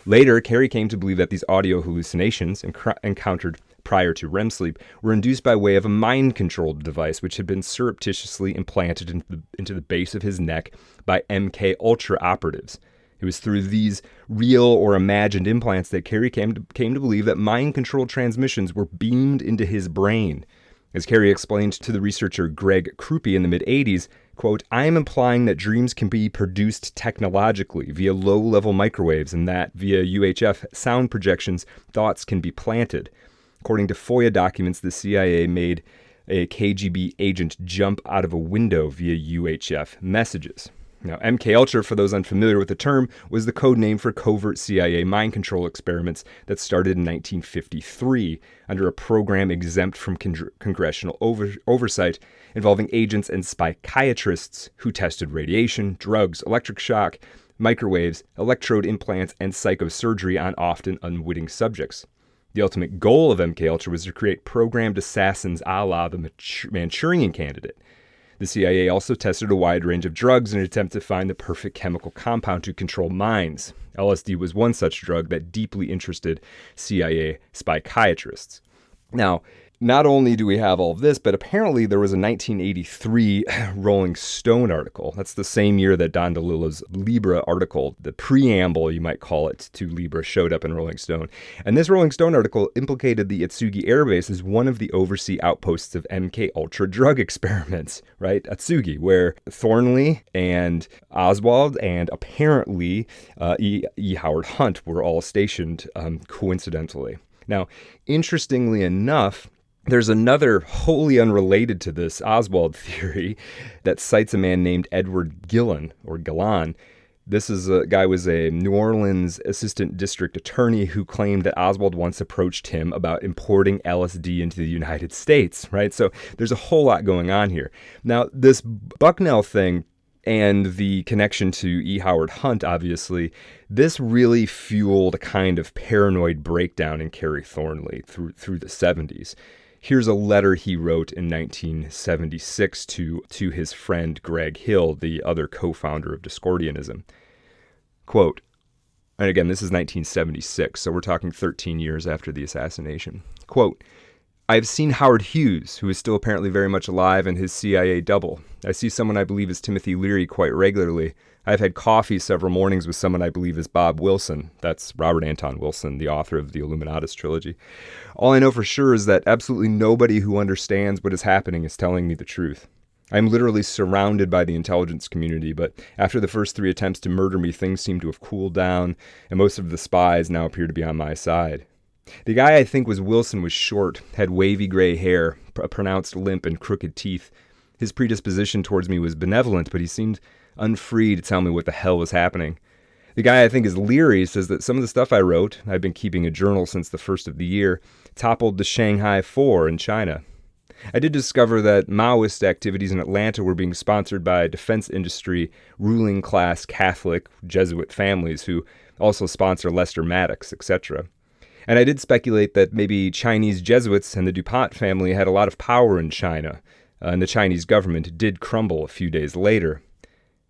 Later, Carey came to believe that these audio hallucinations encountered prior to REM sleep, were induced by way of a mind-controlled device which had been surreptitiously implanted into the base of his neck by MK Ultra operatives. It was through these real or imagined implants that Carey came to believe that mind-controlled transmissions were beamed into his brain. As Carey explained to the researcher Greg Krupe in the mid-'80s, quote, "I am implying that dreams can be produced technologically via low-level microwaves and that via UHF sound projections, thoughts can be planted." According to FOIA documents, the CIA made a KGB agent jump out of a window via UHF messages. Now, MKUltra, for those unfamiliar with the term, was the code name for covert CIA mind control experiments that started in 1953 under a program exempt from congressional oversight involving agents and psychiatrists who tested radiation, drugs, electric shock, microwaves, electrode implants, and psychosurgery on often unwitting subjects. The ultimate goal of MKUltra was to create programmed assassins a la the Manchurian Candidate. The CIA also tested a wide range of drugs in an attempt to find the perfect chemical compound to control minds. LSD was one such drug that deeply interested CIA psychiatrists. Now, not only do we have all of this, but apparently there was a 1983 Rolling Stone article. That's the same year that Don DeLillo's LIBRA article, the preamble, you might call it, to LIBRA showed up in Rolling Stone. And this Rolling Stone article implicated the Atsugi Air Base as one of the overseas outposts of MK Ultra drug experiments, right? Atsugi, where Thornley and Oswald and apparently E. Howard Hunt were all stationed coincidentally. Now, interestingly enough, there's another wholly unrelated to this Oswald theory that cites a man named Edward Gillen. This is a guy was a New Orleans assistant district attorney who claimed that Oswald once approached him about importing LSD into the United States, right? So there's a whole lot going on here. Now, this Bucknell thing and the connection to E. Howard Hunt, obviously, this really fueled a kind of paranoid breakdown in Kerry Thornley through the 70s. Here's a letter he wrote in 1976 to his friend Greg Hill, the other co-founder of Discordianism. Quote, and again, this is 1976, so we're talking 13 years after the assassination. Quote, "I've seen Howard Hughes, who is still apparently very much alive, and his CIA double. I see someone I believe is Timothy Leary quite regularly. I've had coffee several mornings with someone I believe is Bob Wilson." That's Robert Anton Wilson, the author of the Illuminatus trilogy. "All I know for sure is that absolutely nobody who understands what is happening is telling me the truth. I'm literally surrounded by the intelligence community, but after the first 3 attempts to murder me, things seem to have cooled down, and most of the spies now appear to be on my side. The guy I think was Wilson was short, had wavy gray hair, a pronounced limp, and crooked teeth. His predisposition towards me was benevolent, but he seemed unfree to tell me what the hell was happening. The guy I think is Leary says that some of the stuff I wrote, I've been keeping a journal since the first of the year, toppled the Shanghai Four in China. I did discover that Maoist activities in Atlanta were being sponsored by defense industry, ruling class Catholic Jesuit families who also sponsor Lester Maddox, etc. And I did speculate that maybe Chinese Jesuits and the DuPont family had a lot of power in China, and the Chinese government did crumble a few days later.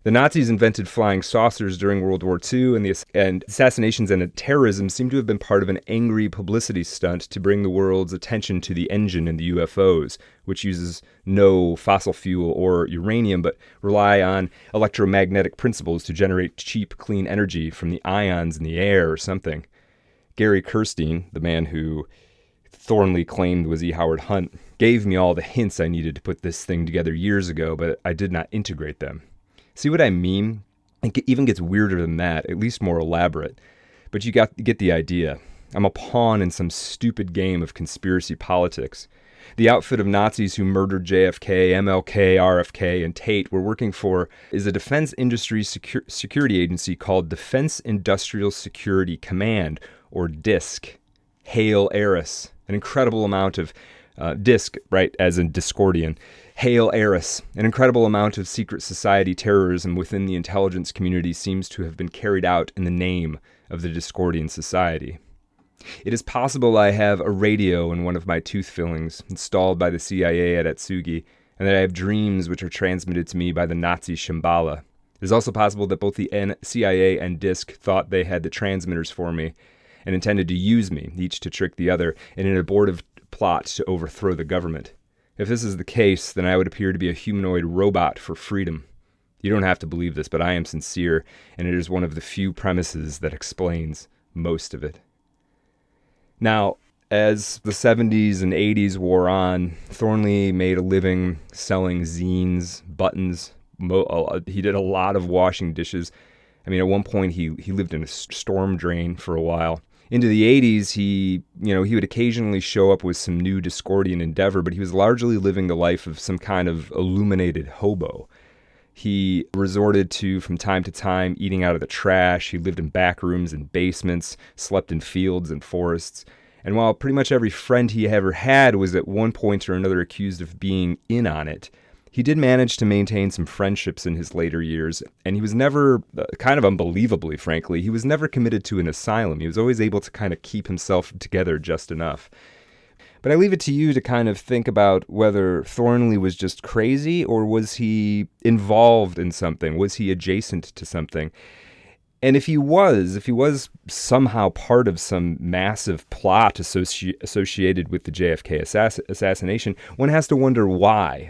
The Nazis invented flying saucers during World War II, and assassinations and terrorism seem to have been part of an angry publicity stunt to bring the world's attention to the engine in the UFOs, which uses no fossil fuel or uranium, but rely on electromagnetic principles to generate cheap, clean energy from the ions in the air or something. Gary Kirstein, the man who Thornley claimed was E. Howard Hunt, gave me all the hints I needed to put this thing together years ago, but I did not integrate them. See what I mean? It even gets weirder than that, at least more elaborate. But you get the idea. I'm a pawn in some stupid game of conspiracy politics. The outfit of Nazis who murdered JFK, MLK, RFK, and Tate were working for is a defense industry security agency called Defense Industrial Security Command, or DISC. Hail Eris. An incredible amount of DISC, right, as in Discordian. Hail Eris. An incredible amount of secret society terrorism within the intelligence community seems to have been carried out in the name of the Discordian Society. It is possible I have a radio in one of my tooth fillings installed by the CIA at Atsugi, and that I have dreams which are transmitted to me by the Nazi Shambhala. It is also possible that both the CIA and DISC thought they had the transmitters for me and intended to use me, each to trick the other, in an abortive plot to overthrow the government. If this is the case, then I would appear to be a humanoid robot for freedom. You don't have to believe this, but I am sincere, and it is one of the few premises that explains most of it. Now, as the 70s and 80s wore on, Thornley made a living selling zines, buttons. He did a lot of washing dishes. I mean, at one point, he lived in a storm drain for a while. Into the 80s, he would occasionally show up with some new Discordian endeavor, but he was largely living the life of some kind of illuminated hobo. He resorted to, from time to time, eating out of the trash. He lived in back rooms and basements, slept in fields and forests. And while pretty much every friend he ever had was at one point or another accused of being in on it, he did manage to maintain some friendships in his later years, and he was never, kind of unbelievably, frankly, he was never committed to an asylum. He was always able to kind of keep himself together just enough. But I leave it to you to kind of think about whether Thornley was just crazy, or was he involved in something? Was he adjacent to something? And if he was somehow part of some massive plot associated with the JFK assassination, one has to wonder why.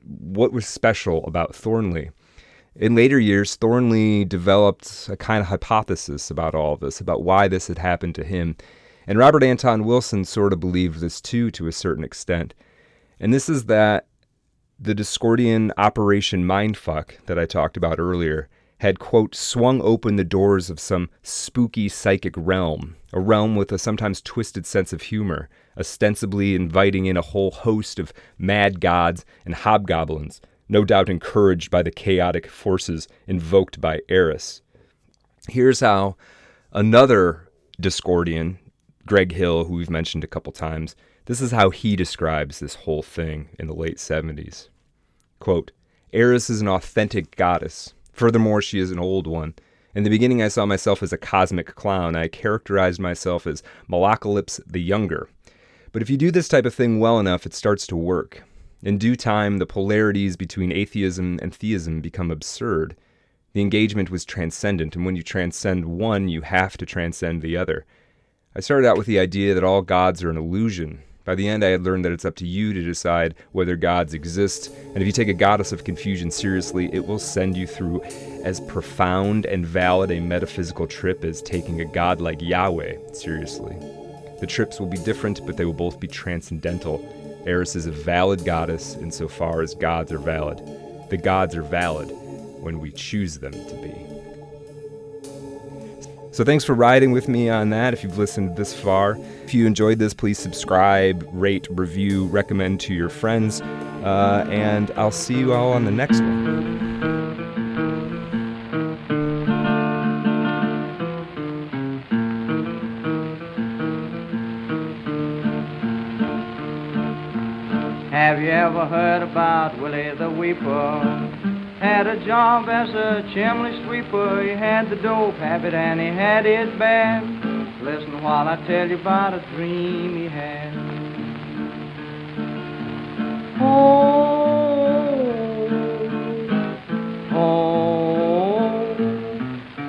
What was special about Thornley? In later years, Thornley developed a kind of hypothesis about all of this, about why this had happened to him. And Robert Anton Wilson sort of believed this too, to a certain extent. And this is that the Discordian Operation Mindfuck that I talked about earlier had, quote, swung open the doors of some spooky psychic realm, a realm with a sometimes twisted sense of humor, ostensibly inviting in a whole host of mad gods and hobgoblins, no doubt encouraged by the chaotic forces invoked by Eris. Here's how another Discordian, Greg Hill, who we've mentioned a couple times, this is how he describes this whole thing in the late 70s. Quote, Eris is an authentic goddess. Furthermore, she is an old one. In the beginning, I saw myself as a cosmic clown. I characterized myself as Malocalypse the Younger. But if you do this type of thing well enough, it starts to work. In due time, the polarities between atheism and theism become absurd. The engagement was transcendent, and when you transcend one, you have to transcend the other. I started out with the idea that all gods are an illusion. By the end, I had learned that it's up to you to decide whether gods exist, and if you take a goddess of confusion seriously, it will send you through as profound and valid a metaphysical trip as taking a god like Yahweh seriously. The trips will be different, but they will both be transcendental. Eris is a valid goddess insofar as gods are valid. The gods are valid when we choose them to be. So thanks for riding with me on that if you've listened this far. If you enjoyed this, please subscribe, rate, review, recommend to your friends, and I'll see you all on the next one. Have you ever heard about Willie the Weeper? Had a job as a chimney sweeper. He had the dope habit and he had his bad. Listen while I tell you about a dream he had.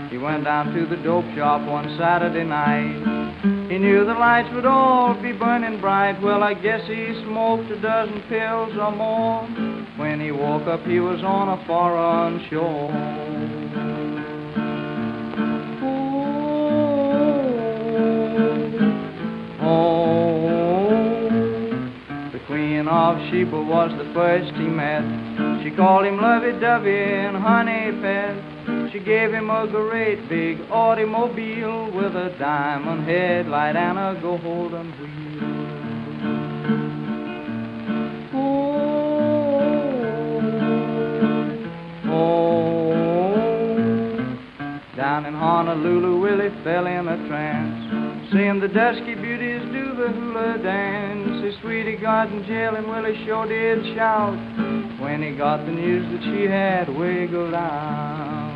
He went down to the dope shop one Saturday night. He knew the lights would all be burning bright. Well, I guess he smoked a dozen pills or more. When he woke up, he was on a foreign shore. The Queen of Sheba was the first he met. She called him lovey-dovey and honey pet. She gave him a great big automobile with a diamond headlight and a golden wheel. Down in Honolulu, Willie fell in a trance, seeing the dusky beauties do the hula dance. His sweetie got in jail and Willie sure did shout when he got the news that she had wiggled out.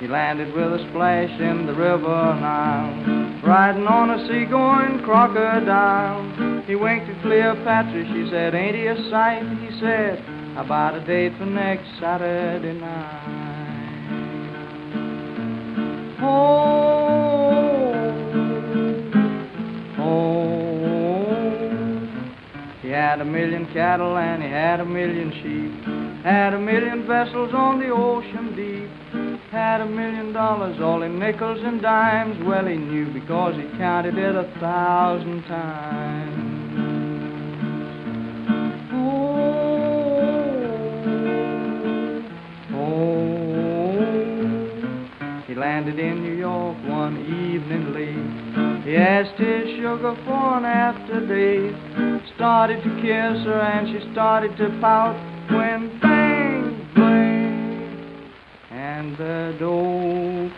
He landed with a splash in the river Nile, riding on a sea-going crocodile. He winked at Cleopatra, she said, ain't he a sight? He said, how about a date for next Saturday night? He had 1,000,000 cattle and he had 1,000,000 sheep, had 1,000,000 vessels on the ocean deep, had $1,000,000 all in nickels and dimes. Well, he knew because he counted it 1,000 times. He landed in New York one evening late. He asked his sugar for an after date, started to kiss her and she started to pout when bang, bang, and the door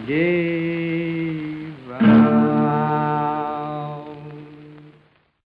gave out.